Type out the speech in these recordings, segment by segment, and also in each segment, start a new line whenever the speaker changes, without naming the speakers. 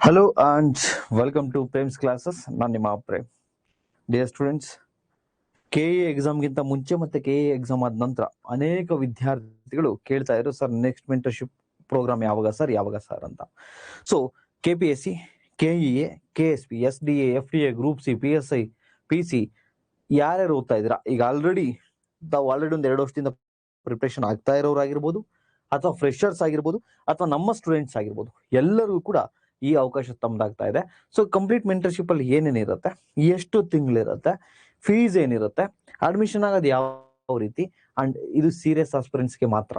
Hello and welcome to Prem's classes. ನಾನು ನಿಮ್ಮ Prem. Dear students, KE ಎಕ್ಸಾಮ್ಗಿಂತ ಮುಂಚೆ ಮತ್ತೆ ಕೆಇ ಎಕ್ಸಾಮ್ ಆದ ನಂತರ ಅನೇಕ ವಿದ್ಯಾರ್ಥಿಗಳು ಕೇಳ್ತಾ ಇದ್ರು, ಸರ್ ನೆಕ್ಸ್ಟ್ ಮೆಂಟರ್ಶಿಪ್ ಪ್ರೋಗ್ರಾಮ್ ಯಾವಾಗ ಸರ್ ಅಂತ. So KPSC, KEA, KSP, SDA, FDA, group C, PSI, PC ಯಾರ್ಯಾರು ಓದ್ತಾ ಇದ್ದೀರಾ, ಈಗ ಆಲ್ರೆಡಿ ಒಂದು 2 ವರ್ಷದಿಂದ ಪ್ರಿಪ್ರೇಷನ್ ಆಗ್ತಾ ಇರೋರಾಗಿರ್ಬೋದು, ಅಥವಾ ಫ್ರೆಶರ್ಸ್ ಆಗಿರ್ಬೋದು, ಅಥವಾ ನಮ್ಮ ಸ್ಟೂಡೆಂಟ್ಸ್ ಆಗಿರ್ಬೋದು, ಎಲ್ಲರಿಗೂ ಕೂಡ ಈ ಅವಕಾಶ ತಮ್ಮದಾಗ್ತಾ ಇದೆ. ಸೊ ಕಂಪ್ಲೀಟ್ ಮೆಂಟರ್ಶಿಪ್ ಅಲ್ಲಿ ಏನೇನಿರುತ್ತೆ, ಎಷ್ಟು ತಿಂಗಳಿರುತ್ತೆ, ಫೀಸ್ ಏನಿರುತ್ತೆ, ಅಡ್ಮಿಷನ್ ಆಗೋದು ಯಾವ ರೀತಿ, ಅಂಡ್ ಇದು ಸೀರಿಯಸ್ ಆಸ್ಪಿರೆಂಟ್ಸ್ಗೆ ಮಾತ್ರ.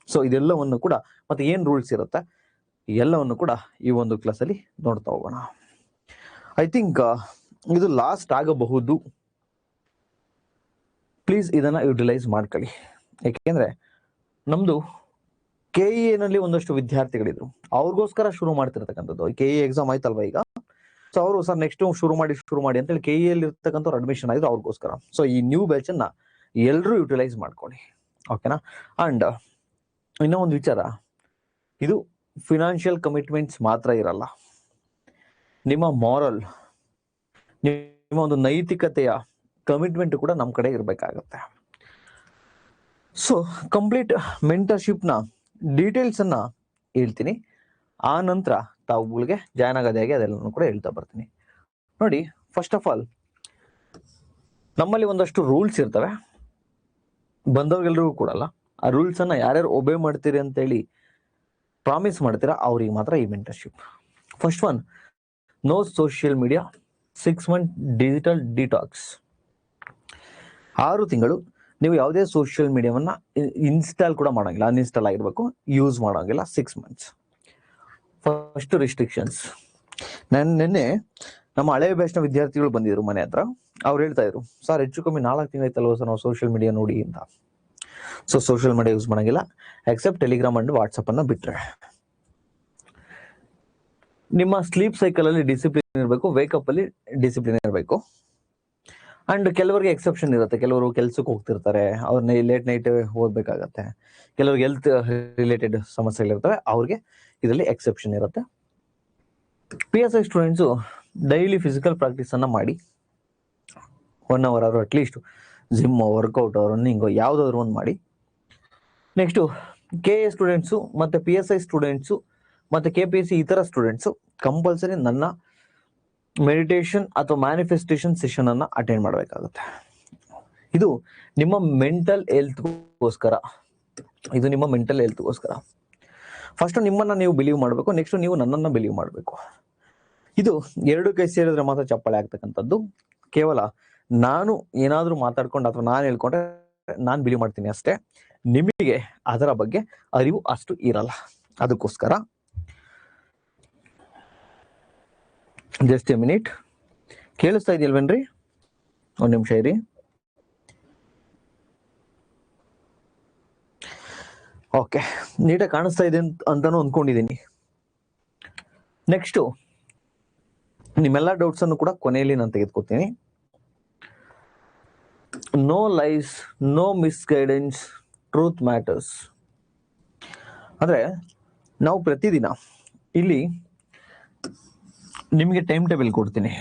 ಸೊ ಇದೆಲ್ಲವನ್ನು ಕೂಡ, ಮತ್ತೆ ಏನ್ ರೂಲ್ಸ್ ಇರುತ್ತೆ, ಎಲ್ಲವನ್ನು ಕೂಡ ಈ ಒಂದು ಕ್ಲಾಸ್ ಅಲ್ಲಿ ನೋಡ್ತಾ ಹೋಗೋಣ. ಐ ಥಿಂಕ್ ಇದು ಲಾಸ್ಟ್ ಆಗಬಹುದು. ಪ್ಲೀಸ್ ಇದನ್ನ ಯುಟಿಲೈಸ್ ಮಾಡ್ಕೊಳ್ಳಿ. ಯಾಕೆಂದ್ರೆ ನಮ್ದು ಕೆಇ ನಲ್ಲಿ ಒಂದಷ್ಟು ವಿದ್ಯಾರ್ಥಿಗಳಿದ್ರು, ಅವ್ರಿಗೋಸ್ಕರ ಶುರು ಮಾಡ್ತಿರ್ತಕ್ಕಂಥದ್ದು. ಕೆಇ ಎಕ್ಸಾಮ್ ಆಯ್ತಲ್ವಾ ಈಗ, ಸೊ ಅವರು ಸರ್ ನೆಕ್ಸ್ಟ್ ಶುರು ಮಾಡಿ ಅಂತೇಳಿ ಕೆಇ ಅಲ್ಲಿ ಇರ್ತಕ್ಕಂಥವ್ರು ಅಡ್ಮಿಷನ್ ಆಗಿದ್ರು ಅವ್ರಿಗೋಸ್ಕರ. ಸೊ ಈ ನ್ಯೂ ಬ್ಯಾಚ್ ಅನ್ನ ಎಲ್ಲರೂ ಯುಟಿಲೈಸ್ ಮಾಡ್ಕೊಳ್ಳಿ, ಓಕೆನಾ. ಅಂಡ್ ಇನ್ನೂ ಒಂದು ವಿಚಾರ, ಇದು ಫಿನಾನ್ಷಿಯಲ್ ಕಮಿಟ್ಮೆಂಟ್ಸ್ ಮಾತ್ರ ಇರಲ್ಲ, ನಿಮ್ಮ ಮಾರಲ್, ನಿಮ್ಮ ಒಂದು ನೈತಿಕತೆಯ ಕಮಿಟ್ಮೆಂಟ್ ಕೂಡ ನಮ್ಮ ಕಡೆ ಇರಬೇಕಾಗತ್ತೆ. ಸೊ ಕಂಪ್ಲೀಟ್ ಮೆಂಟರ್ಶಿಪ್ ನ ಡೀಟೇಲ್ಸ್ ಅನ್ನ ಹೇಳ್ತೀನಿ, ಆ ನಂತರ ತಾವುಗಳಿಗೆ ಜಾಯ್ನ್ ಆಗೋದು ಹೇಗೆ ಅದೆಲ್ಲನೂ ಕೂಡ ಹೇಳ್ತಾ ಬರ್ತೀನಿ. ನೋಡಿ, ಫಸ್ಟ್ ಆಫ್ ಆಲ್ ನಮ್ಮಲ್ಲಿ ಒಂದಷ್ಟು ರೂಲ್ಸ್ ಇರ್ತವೆ, ಬಂದವ್ರಿಗೆಲ್ರಿಗೂ ಕೊಡಲ್ಲ. ಆ ರೂಲ್ಸ್ ಅನ್ನ ಯಾರ್ಯಾರು ಒಬೇ ಮಾಡ್ತೀರಿ ಅಂತ ಹೇಳಿ ಪ್ರಾಮಿಸ್ ಮಾಡ್ತೀರಾ ಅವ್ರಿಗೆ ಮಾತ್ರ ಈ mentorship. First one, no social media, 6 month digital detox. 6 ತಿಂಗಳು ನೀವು ಯಾವುದೇ ಸೋಷಿಯಲ್ ಮೀಡಿಯಾವನ್ನ ಇನ್ಸ್ಟಾಲ್ ಕೂಡ ಮಾಡಂಗಿಲ್ಲ, ಅನ್ಇನ್ಸ್ಟಾಲ್ ಆಗಿರ್ಬೇಕು, ಯೂಸ್ ಮಾಡಂಗಿಲ್ಲ 6 months. First restrictions. ನಿನ್ನೆ ನಮ್ಮ ಹಳೆ ಬ್ಯಾಚ್ನ ವಿದ್ಯಾರ್ಥಿಗಳು ಬಂದಿದ್ರು ಮನೆ ಹತ್ರ, ಅವ್ರು ಹೇಳ್ತಾ ಇದ್ರು, ಸರ್ ಹೆಚ್ಚು ಕಮ್ಮಿ 4 ತಿಂಗಳಾಯ್ತಲ್ವ ಸರ್ ನಾವು ಸೋಷಿಯಲ್ ಮೀಡಿಯಾ ನೋಡಿ ಅಂತ. ಸೊ ಸೋಷಿಯಲ್ ಮೀಡಿಯಾ ಯೂಸ್ ಮಾಡಂಗಿಲ್ಲ, ಎಕ್ಸೆಪ್ಟ್ ಟೆಲಿಗ್ರಾಮ್ ಅಂಡ್ ವಾಟ್ಸಪ್ ಅನ್ನ ಬಿಟ್ರೆ. ನಿಮ್ಮ ಸ್ಲೀಪ್ ಸೈಕಲ್ ಅಲ್ಲಿ ಡಿಸಿಪ್ಲಿನ್ ಇರಬೇಕು, ವೇಕಪ್ ಅಲ್ಲಿ ಡಿಸಿಪ್ಲಿನ್ ಇರಬೇಕು. ಅಂಡ್ ಕೆಲವರಿಗೆ ಎಕ್ಸೆಪ್ಷನ್ ಇರುತ್ತೆ, ಕೆಲವರು ಕೆಲ್ಸಕ್ಕೆ ಹೋಗ್ತಿರ್ತಾರೆ, ಅವ್ರನ್ನ ಲೇಟ್ ನೈಟ್ ಓದ್ಬೇಕಾಗತ್ತೆ, ಕೆಲವ್ರಿಗೆ ಹೆಲ್ತ್ ರಿಲೇಟೆಡ್ ಸಮಸ್ಯೆಗಳಿರ್ತವೆ, ಅವ್ರಿಗೆ ಇದರಲ್ಲಿ ಎಕ್ಸೆಪ್ಷನ್ ಇರುತ್ತೆ. PSI students daily physical practice ಅನ್ನ ಮಾಡಿ, 1 hour ಅವರು ಅಟ್ಲೀಸ್ಟ್ ಜಿಮ್, ವರ್ಕೌಟ್, ರನ್ನಿಂಗ್ ಯಾವ್ದಾದ್ರು ಒಂದು ಮಾಡಿ. ನೆಕ್ಸ್ಟ್ KA ಸ್ಟೂಡೆಂಟ್ಸು ಮತ್ತೆ PSI ಸ್ಟೂಡೆಂಟ್ಸು ಮತ್ತೆ KPSC ಇತರ ಸ್ಟೂಡೆಂಟ್ಸು ಕಂಪಲ್ಸರಿ ನನ್ನ ಮೆಡಿಟೇಷನ್ ಅಥವಾ ಮ್ಯಾನಿಫೆಸ್ಟೇಷನ್ ಸೆಷನ್ ಅನ್ನ ಅಟೆಂಡ್ ಮಾಡಬೇಕಾಗುತ್ತೆ. ಇದು ನಿಮ್ಮ ಮೆಂಟಲ್ ಹೆಲ್ತ್ಗೋಸ್ಕರ, ಫಸ್ಟ್ ನಿಮ್ಮನ್ನ ನೀವು ಬಿಲೀವ್ ಮಾಡಬೇಕು, ನೆಕ್ಸ್ಟ್ ನೀವು ನನ್ನನ್ನ ಬಿಲೀವ್ ಮಾಡಬೇಕು. ಇದು 2 ಕೈ ಸೇರಿದ್ರೆ ಮಾತ್ರ ಚಪ್ಪಾಳೆ ಆಗ್ತಕ್ಕಂಥದ್ದು. ಕೇವಲ ನಾನು ಏನಾದ್ರೂ ಮಾತಾಡ್ಕೊಂಡು ಅಥವಾ ನಾನು ಹೇಳ್ಕೊಂಡ್ರೆ ನಾನು ಬಿಲೀವ್ ಮಾಡ್ತೀನಿ ಅಷ್ಟೇ, ನಿಮಗೆ ಅದರ ಬಗ್ಗೆ ಅರಿವು ಅಷ್ಟು ಇರಲ್ಲ. ಅದಕ್ಕೋಸ್ಕರ ಜಸ್ಟ್ ಎ ಮಿನಿಟ್, ಕೇಳಿಸ್ತಾ ಇದೆಯಲ್ವೇನ್ರಿ? 1 ನಿಮಿಷ ಇರಿ. ಓಕೆ, ನೀಟಾಗಿ ಕಾಣಿಸ್ತಾ ಇದೆ ಅಂತಾನು ಅಂದ್ಕೊಂಡಿದ್ದೀನಿ. ನೆಕ್ಸ್ಟ್ ನಿಮ್ಮೆಲ್ಲ ಡೌಟ್ಸ್ ಅನ್ನು ಕೂಡ ಕೊನೆಯಲ್ಲಿ ನಾನು ತೆಗೆದುಕೊತೀನಿ. No lies, no misguidance, truth matters. ಅಂದ್ರೆ ನಾವು ಪ್ರತಿದಿನ ಇಲ್ಲಿ ನಿಮಗೆ ಟೈಮ್ ಟೇಬಲ್ ಕೊಡ್ತೀನಿ.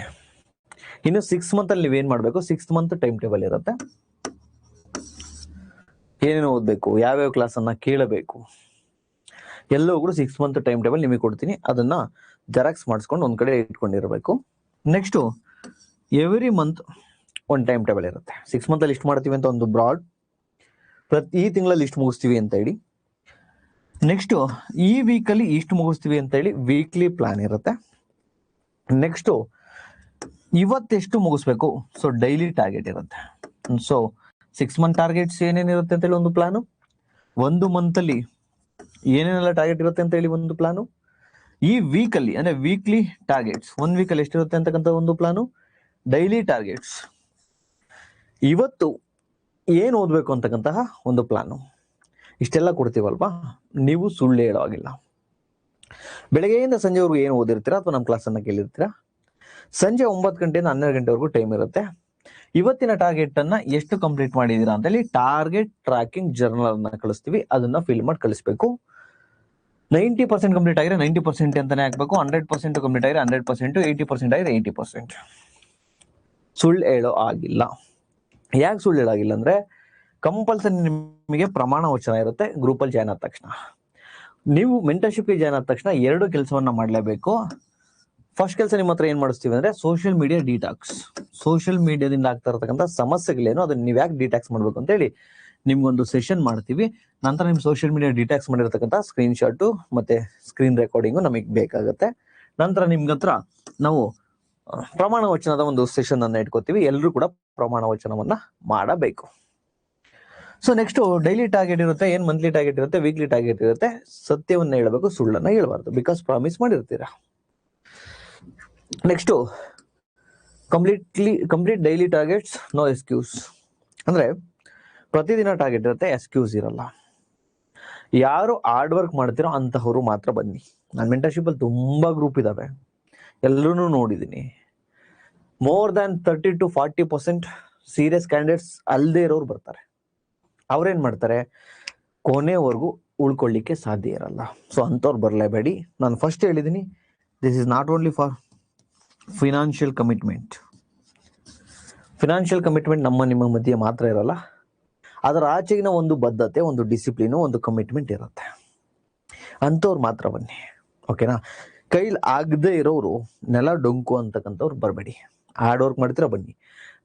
ಇನ್ನು 6 month ಅಲ್ಲಿ ನೀವೇನ್ ಮಾಡ್ಬೇಕು, 6th month ಟೈಮ್ ಟೇಬಲ್ ಇರುತ್ತೆ, ಏನೇನು ಓದ್ಬೇಕು, ಯಾವ್ಯಾವ ಕ್ಲಾಸ್ ಅನ್ನ ಕೇಳಬೇಕು, ಎಲ್ಲವೂ ಕೂಡ 6 month ಟೈಮ್ ಟೇಬಲ್ ನಿಮಗೆ ಕೊಡ್ತೀನಿ. ಅದನ್ನ ಜೆರಾಕ್ಸ್ ಮಾಡಿಸ್ಕೊಂಡು ಒಂದ್ ಕಡೆ ಇಟ್ಕೊಂಡಿರ್ಬೇಕು. ನೆಕ್ಸ್ಟ್ ಎವ್ರಿ ಮಂತ್ ಒಂದು ಟೈಮ್ ಟೇಬಲ್ ಇರುತ್ತೆ. 6 month ಅಲ್ಲಿ ಇಷ್ಟು ಮಾಡ್ತೀವಿ ಅಂತ ಒಂದು ಬ್ರಾಡ್, ಈ ತಿಂಗಳಲ್ಲಿ ಇಷ್ಟು ಮುಗಿಸ್ತೀವಿ ಅಂತ ಹೇಳಿ, ನೆಕ್ಸ್ಟ್ ಈ ವೀಕಲ್ಲಿ ಇಷ್ಟು ಮುಗಿಸ್ತೀವಿ ಅಂತ ಹೇಳಿ ವೀಕ್ಲಿ ಪ್ಲಾನ್ ಇರುತ್ತೆ. ನೆಕ್ಸ್ಟ್ ಇವತ್ತೆಷ್ಟು ಮುಗಿಸ್ಬೇಕು, ಸೊ ಡೈಲಿ ಟಾರ್ಗೆಟ್ ಇರುತ್ತೆ. ಸೊ 6 month ಟಾರ್ಗೆಟ್ಸ್ ಏನೇನಿರುತ್ತೆ ಅಂತ ಹೇಳಿ ಒಂದು ಪ್ಲಾನು, 1 month ಅಲ್ಲಿ ಏನೇನೆಲ್ಲ ಟಾರ್ಗೆಟ್ ಇರುತ್ತೆ ಅಂತ ಹೇಳಿ ಒಂದು ಪ್ಲಾನು, ಈ ವೀಕಲ್ಲಿ ಅಂದ್ರೆ ವೀಕ್ಲಿ ಟಾರ್ಗೆಟ್ಸ್ 1 week ಅಲ್ಲಿ ಎಷ್ಟಿರುತ್ತೆ ಅಂತಕ್ಕಂಥ ಒಂದು ಪ್ಲಾನು, ಡೈಲಿ ಟಾರ್ಗೆಟ್ಸ್, ಇವತ್ತು ಏನು ಓದ್ಬೇಕು ಅಂತಕ್ಕಂತಹ ಒಂದು ಪ್ಲಾನು. ಇಷ್ಟೆಲ್ಲ ಕೊಡ್ತೀವಲ್ವಾ, ನೀವು ಸುಳ್ಳು ಹೇಳೋ ಹಾಗಿಲ್ಲ. ಬೆಳಗ್ಗೆಯಿಂದ ಸಂಜೆವರೆಗೂ ಏನು ಓದಿರ್ತೀರಾ ಅಥವಾ ನಮ್ಮ ಕ್ಲಾಸ್ ಅನ್ನ ಕೇಳಿರ್ತೀರಾ, ಸಂಜೆ 9 ಗಂಟೆಯಿಂದ 12 ಗಂಟೆವರೆಗೂ ಟೈಮ್ ಇರುತ್ತೆ. ಇವತ್ತಿನ ಟಾರ್ಗೆಟ್ ಅನ್ನ ಎಷ್ಟು ಕಂಪ್ಲೀಟ್ ಮಾಡಿದೀರಾ ಅಂತ ಹೇಳಿ ಟಾರ್ಗೆಟ್ ಟ್ರ್ಯಾಕಿಂಗ್ ಜರ್ನಲ್ ಅನ್ನ ಕಳಿಸ್ತೀವಿ, ಅದನ್ನ ಫಿಲ್ ಮಾಡಿ ಕಳಿಸ್ಬೇಕು. 90% ಕಂಪ್ಲೀಟ್ ಆಗಿದ್ರೆ 90% ಅಂತಾನೆ ಹಾಕ್ಬೇಕು, 100% ಕಂಪ್ಲೀಟ್ ಆಗಿದ್ರೆ 100%, 80% ಆಗಿದ್ರೆ 80%. ಸುಳ್ಳು ಹೇಳೋ ಆಗಿಲ್ಲ. ಯಾಕೆ ಸುಳ್ಳು ಹೇಳಾಗಿಲ್ಲ ಅಂದ್ರೆ ಕಂಪಲ್ಸರಿ ನಿಮಗೆ ಪ್ರಮಾಣ ವಚನ ಇರುತ್ತೆ ಗ್ರೂಪಲ್ಲಿ ಜಾಯ್ನ್ ಆದ ತಕ್ಷಣ. ನೀವು ಮೆಂಟರ್ಶಿಪ್ಗೆ ಜಾಯ್ನ್ ಆದ ತಕ್ಷಣ 2 ಕೆಲಸವನ್ನ ಮಾಡಲೇಬೇಕು. ಫಸ್ಟ್ ಕೆಲಸ ನಿಮ್ಮ ಹತ್ರ ಏನ್ ಮಾಡಿಸ್ತೀವಿ ಅಂದ್ರೆ ಸೋಷಿಯಲ್ ಮೀಡಿಯಾ ಡಿಟಾಕ್ಸ್. ಸೋಷಿಯಲ್ ಮೀಡಿಯಾದಿಂದ ಆಗ್ತಾ ಇರತಕ್ಕಂಥ ಸಮಸ್ಯೆಗಳೇನು ಅದನ್ನ ನೀವು ಯಾಕೆ ಡಿಟಾಕ್ಸ್ ಮಾಡ್ಬೇಕು ಅಂತ ಹೇಳಿ ನಿಮ್ಗೊಂದು ಸೆಷನ್ ಮಾಡ್ತೀವಿ. ನಂತರ ನಿಮ್ ಸೋಷಿಯಲ್ ಮೀಡಿಯಾ ಡಿಟಾಕ್ಸ್ ಮಾಡಿರ್ತಕ್ಕಂಥ ಸ್ಕ್ರೀನ್ ಶಾಟ್ ಮತ್ತೆ ಸ್ಕ್ರೀನ್ ರೆಕಾರ್ಡಿಂಗು ನಮಗೆ ಬೇಕಾಗುತ್ತೆ. ನಂತರ ನಿಮ್ಗೆ ಹತ್ರ ನಾವು ಪ್ರಮಾಣ ವಚನದ ಒಂದು ಸೆಷನ್ ಅನ್ನ ಇಟ್ಕೋತೀವಿ. ಎಲ್ಲರೂ ಕೂಡ ಪ್ರಮಾಣ ವಚನವನ್ನ ಮಾಡಬೇಕು. ಸೊ ನೆಕ್ಸ್ಟ್ ಡೈಲಿ ಟಾರ್ಗೆಟ್ ಇರುತ್ತೆ, ಏನ್ ಮಂತ್ಲಿ ಟಾರ್ಗೆಟ್ ಇರುತ್ತೆ, ವೀಕ್ಲಿ ಟಾರ್ಗೆಟ್ ಇರುತ್ತೆ. ಸತ್ಯವನ್ನ ಹೇಳಬೇಕು, ಸುಳ್ಳನ್ನ ಹೇಳಬಾರ್ದು, ಬಿಕಾಸ್ ಪ್ರಾಮಿಸ್ ಮಾಡಿರ್ತೀರಾ. Next complete daily targets, no excuse. ಅಂದ್ರೆ ಪ್ರತಿದಿನ ಟಾರ್ಗೆಟ್ ಇರುತ್ತೆ, ಎಕ್ಸ್ಕ್ಯೂಸ್ ಇರಲ್ಲ. ಯಾರು ಹಾರ್ಡ್ ವರ್ಕ್ ಮಾಡ್ತಿರೋ ಅಂತಹವರು ಮಾತ್ರ ಬನ್ನಿ. ನನ್ನ ಮೆಂಟರ್ಶಿಪ್ ಅಲ್ಲಿ ತುಂಬಾ ಗ್ರೂಪ್ ಇದಾವೆ, ಎಲ್ಲರೂ ನೋಡಿದೀನಿ. More than 30 to 40% serious candidates ಅಲ್ಲದೆ ಇರೋರು ಬರ್ತಾರೆ. ಅವ್ರೇನ್ ಮಾಡ್ತಾರೆ, ಕೊನೆವರೆಗೂ ಉಳ್ಕೊಳ್ಳಿಕ್ಕೆ ಸಾಧ್ಯ ಇರಲ್ಲ. ಸೊ ಅಂಥವ್ರು ಬರಲೇಬೇಡಿ. ನಾನು ಫಸ್ಟ್ ಹೇಳಿದ್ದೀನಿ, this is not only for financial commitment. Financial commitment ನಮ್ಮ ನಿಮ್ಮ ಮಧ್ಯೆ ಮಾತ್ರ ಇರಲ್ಲ, ಅದರ ಆಚೆಗಿನ ಒಂದು ಬದ್ಧತೆ, ಒಂದು ಡಿಸಿಪ್ಲಿನು, ಒಂದು ಕಮಿಟ್ಮೆಂಟ್ ಇರುತ್ತೆ. ಅಂಥವ್ರು ಮಾತ್ರ ಬನ್ನಿ, ಓಕೆನಾ. ಕೈಲಿ ಆಗದೆ ಇರೋರು, ನೆಲ ಡೊಂಕು ಅಂತಕ್ಕಂಥವ್ರು ಬರಬೇಡಿ. ಹಾರ್ಡ್ ವರ್ಕ್ ಮಾಡ್ತೀರಾ ಬನ್ನಿ.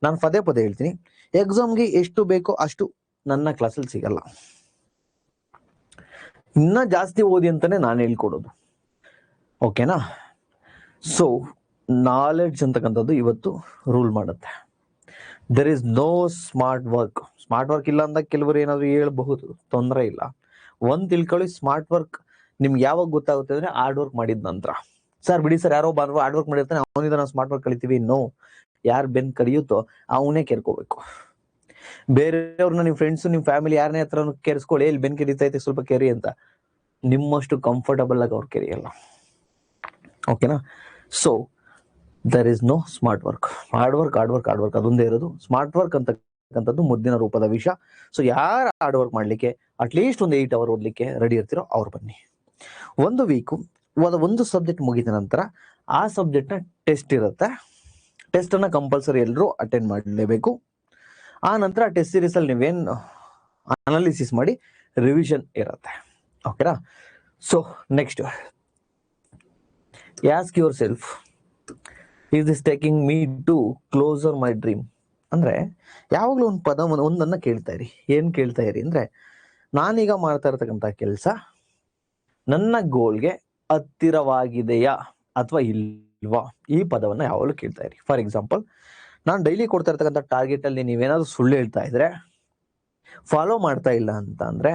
ನಾನು ಪದೇ ಪದೇ ಹೇಳ್ತೀನಿ, ಎಕ್ಸಾಮ್ಗೆ ಎಷ್ಟು ಬೇಕೋ ಅಷ್ಟು ನನ್ನ ಕ್ಲಾಸಲ್ಲಿ ಸಿಗಲ್ಲ. ಇನ್ನ ಜಾಸ್ತಿ ಓದಿ ಅಂತಾನೆ ನಾನು ಹೇಳ್ಕೊಡೋದು, ಓಕೆನಾ. ಸೊ ನಾಲೆಡ್ಜ್ ಅಂತಕ್ಕಂಥದ್ದು ಇವತ್ತು ರೂಲ್ ಮಾಡುತ್ತೆ. There is no smart work. Smart work ಇಲ್ಲ ಅಂದಾಗ ಕೆಲವರು ಏನಾದ್ರು ಹೇಳ್ಬಹುದು, ತೊಂದರೆ ಇಲ್ಲ. ಒಂದ್ ತಿಳ್ಕೊಳ್ಳಿ, ಸ್ಮಾರ್ಟ್ ವರ್ಕ್ ನಿಮ್ಗೆ ಯಾವಾಗ ಗೊತ್ತಾಗುತ್ತೆ ಅಂದ್ರೆ ಹಾರ್ಡ್ ವರ್ಕ್ ಮಾಡಿದ ನಂತರ. ಸರ್ ಬಿಡಿ ಸರ್, ಯಾರೋ ಬಾರೋ ಹಾರ್ಡ್ ವರ್ಕ್ ಮಾಡಿರ್ತಾನೆ ಅವನಿಂದ ನಾವು ಸ್ಮಾರ್ಟ್ ವರ್ಕ್ ಕಲಿತೀವಿ. ನೋ, ಯಾರು ಬೆನ್ ಕಡಿಯುತ್ತೋ ಅವನೇ ಕೇರ್ಕೋಬೇಕು. ಬೇರೆಯವ್ರನ್ನ ನಿಮ್ ಫ್ರೆಂಡ್ಸ್, ನಿಮ್ ಫ್ಯಾಮಿಲಿ ಯಾರನ್ನೇ ಹತ್ರ ಕೇರಿಸ್ಕೊಳ್ಳಿ, ಇಲ್ಲಿ ಬೆನ್ ಕೆರಿತೈತೆ ಸ್ವಲ್ಪ ಕೆರಿ ಅಂತ, ನಿಮ್ಮಷ್ಟು ಕಂಫರ್ಟಬಲ್ ಆಗಿ ಅವ್ರು ಕೆರಿಯಲ್ಲ, ಓಕೆನಾ. So there is no smart work. Hard work ಅದೊಂದೇ ಇರೋದು. ಸ್ಮಾರ್ಟ್ ವರ್ಕ್ ಅಂತಕ್ಕಂಥದ್ದು ಮುದ್ದಿನ ರೂಪದ ವಿಷಯ. ಸೊ ಯಾರು ಹಾರ್ಡ್ ವರ್ಕ್ ಮಾಡ್ಲಿಕ್ಕೆ ಅಟ್ಲೀಸ್ಟ್ ಒಂದು 8 hours ಓದ್ಲಿಕ್ಕೆ ರೆಡಿ ಇರ್ತೀರೋ ಅವ್ರು ಬನ್ನಿ. ಒಂದು ವೀಕು ಒಂದು ಸಬ್ಜೆಕ್ಟ್ ಮುಗಿದ ನಂತರ ಆ ಸಬ್ಜೆಕ್ಟ್ ನ ಟೆಸ್ಟ್ ಇರುತ್ತೆ. ಟೆಸ್ಟ್ ಅನ್ನ ಕಂಪಲ್ಸರಿ ಎಲ್ಲರೂ ಅಟೆಂಡ್ ಮಾಡಲೇಬೇಕು. ಆ ನಂತರ ಟೆಸ್ಟ್ ಸೀರೀಸ್ ಅಲ್ಲಿ ನೀವೇನ್ ಅನಾಲಿಸಿಸ್ ಮಾಡಿ ರಿವಿಷನ್ ಇರುತ್ತೆ, ಓಕೆನಾ. So next, ask yourself, is this taking me to closer my dream. ಅಂದ್ರೆ ಯಾವಾಗ್ಲೂ ಒಂದು ಪದ ಒಂದನ್ನ ಕೇಳ್ತಾ ಇರಿ. ಏನ್ ಕೇಳ್ತಾ ಇರಿ ಅಂದ್ರೆ, ನಾನೀಗ ಮಾಡ್ತಾ ಇರತಕ್ಕಂತ ಕೆಲಸ ನನ್ನ ಗೋಲ್ಗೆ ಹತ್ತಿರವಾಗಿದೆಯಾ ಅಥವಾ ಇಲ್ವಾ, ಈ ಪದವನ್ನ ಯಾವಾಗಲೂ ಕೇಳ್ತಾ ಇರಿ. ಫಾರ್ ಎಕ್ಸಾಂಪಲ್, ನಾನು ಡೈಲಿ ಕೊಡ್ತಾ ಇರ್ತಕ್ಕಂಥ ಟಾರ್ಗೆಟ್ ಅಲ್ಲಿ ನೀವೇನಾದ್ರೂ ಸುಳ್ಳು ಹೇಳ್ತಾ ಇದ್ರೆ, ಫಾಲೋ ಮಾಡ್ತಾ ಇಲ್ಲ ಅಂತ ಅಂದ್ರೆ,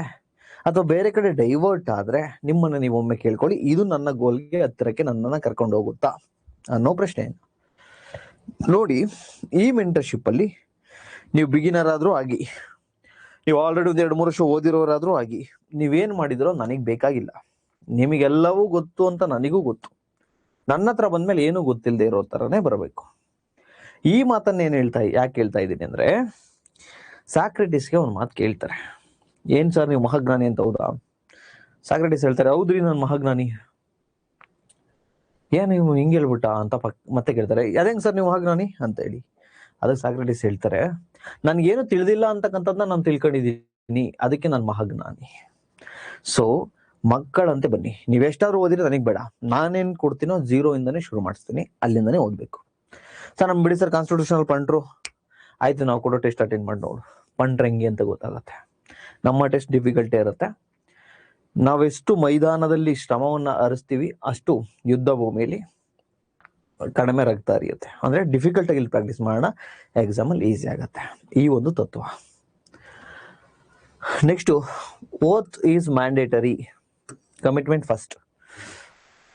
ಅಥವಾ ಬೇರೆ ಕಡೆ ಡೈವರ್ಟ್ ಆದ್ರೆ ನಿಮ್ಮನ್ನ ನೀವು ಒಮ್ಮೆ ಕೇಳ್ಕೊಳ್ಳಿ, ಇದು ನನ್ನ ಗೋಲ್ಗೆ ಹತ್ತಿರಕ್ಕೆ ನನ್ನನ್ನ ಕರ್ಕೊಂಡು ಹೋಗುತ್ತಾ ಅನ್ನೋ ಪ್ರಶ್ನೆ. ನೋಡಿ, ಈ ಮೆಂಟರ್ಶಿಪ್ ಅಲ್ಲಿ ನೀವು ಬಿಗಿನರ್ ಆದ್ರೂ ಆಗಿ, ನೀವು ಆಲ್ರೆಡಿ 1-2-3 ವರ್ಷ ಓದಿರೋರಾದ್ರೂ ಆಗಿ, ನೀವೇನ್ ಮಾಡಿದಿರೋ ನನಗ್ ಬೇಕಾಗಿಲ್ಲ. ನಿಮಗೆಲ್ಲವೂ ಗೊತ್ತು ಅಂತ ನನಗೂ ಗೊತ್ತು. ನನ್ನ ಹತ್ರ ಬಂದ್ಮೇಲೆ ಏನೂ ಗೊತ್ತಿಲ್ಲದೆ ಇರೋ ತರನೇ ಬರಬೇಕು. ಈ ಮಾತನ್ನ ಯಾಕೆ ಹೇಳ್ತಾ ಇದ್ದೀನಿ ಅಂದ್ರೆ, ಸಾಕ್ರೆಟಿಸ್ಗೆ ಒಂದು ಮಾತು ಕೇಳ್ತಾರೆ, ಏನ್ ಸರ್ ನೀವು ಮಹಾಜ್ಞಾನಿ ಅಂತ? ಹೌದಾ? ಸಾಕ್ರೆಟಿಸ್ ಹೇಳ್ತಾರೆ, ಹೌದ್ರಿ ನಾನು ಮಹಾಜ್ಞಾನಿ. ಏನ್ ನೀವು ಹಿಂಗ್ ಹೇಳ್ಬಿಟ್ಟ ಅಂತ ಮತ್ತೆ ಕೇಳ್ತಾರೆ, ಅದೇಂಗ್ ಸರ್ ನೀವು ಮಹಾಜ್ಞಾನಿ ಅಂತ ಹೇಳಿ. ಅದಕ್ಕೆ ಸಾಕ್ರೆಟಿಸ್ ಹೇಳ್ತಾರೆ, ನನ್ಗೇನು ತಿಳಿದಿಲ್ಲ ಅಂತಕ್ಕಂಥದ್ದನ್ನ ನಾನು ತಿಳ್ಕೊಂಡಿದ್ದೀನಿ, ಅದಕ್ಕೆ ನಾನು ಮಹಾಜ್ಞಾನಿ. ಸೊ ಮಕ್ಕಳಂತೆ ಬನ್ನಿ, ನೀವೆಷ್ಟಾದ್ರೂ ಓದಿದ್ರೆ ನನಗ್ ಬೇಡ. ನಾನೇನ್ ಕೊಡ್ತೀನೋ 0 ಇಂದಾನೆ ಶುರು ಮಾಡಿಸ್ತೀನಿ, ಅಲ್ಲಿಂದಾನೆ ಓದ್ಬೇಕು. ಸರ್ ನಮ್ ಬಿಡಿ ಸರ್ ಕಾನ್ಸ್ಟಿಟ್ಯೂಷನಲ್ ಪಂಟ್ರು, ಆಯ್ತು ನಾವು ಕೊಡೋ ಟೆಸ್ಟ್ ಅಟೆಂಡ್ ಮಾಡಿ ನೋಡು, ಪಂಟ್ರ ಹೆಂಗೆ ಅಂತ ಗೊತ್ತಾಗತ್ತೆ. ನಮ್ಮ ಟೆಸ್ಟ್ ಡಿಫಿಕಲ್ಟಿ ಇರುತ್ತೆ. ನಾವೆಷ್ಟು ಮೈದಾನದಲ್ಲಿ ಶ್ರಮವನ್ನ ಹರಿಸ್ತೀವಿ ಅಷ್ಟು ಯುದ್ಧ ಭೂಮಿಯಲ್ಲಿ ಕಡಿಮೆ ರಕ್ತ ಹರಿಯುತ್ತೆ. ಅಂದ್ರೆ ಡಿಫಿಕಲ್ಟ್ ಆಗಿ ಇಲ್ಲಿ ಪ್ರಾಕ್ಟೀಸ್ ಮಾಡೋಣ, ಎಕ್ಸಾಮ್ ಅಲ್ಲಿ ಈಸಿ ಆಗತ್ತೆ. ಈ ಒಂದು ತತ್ವ. Next, oath is mandatory, commitment first.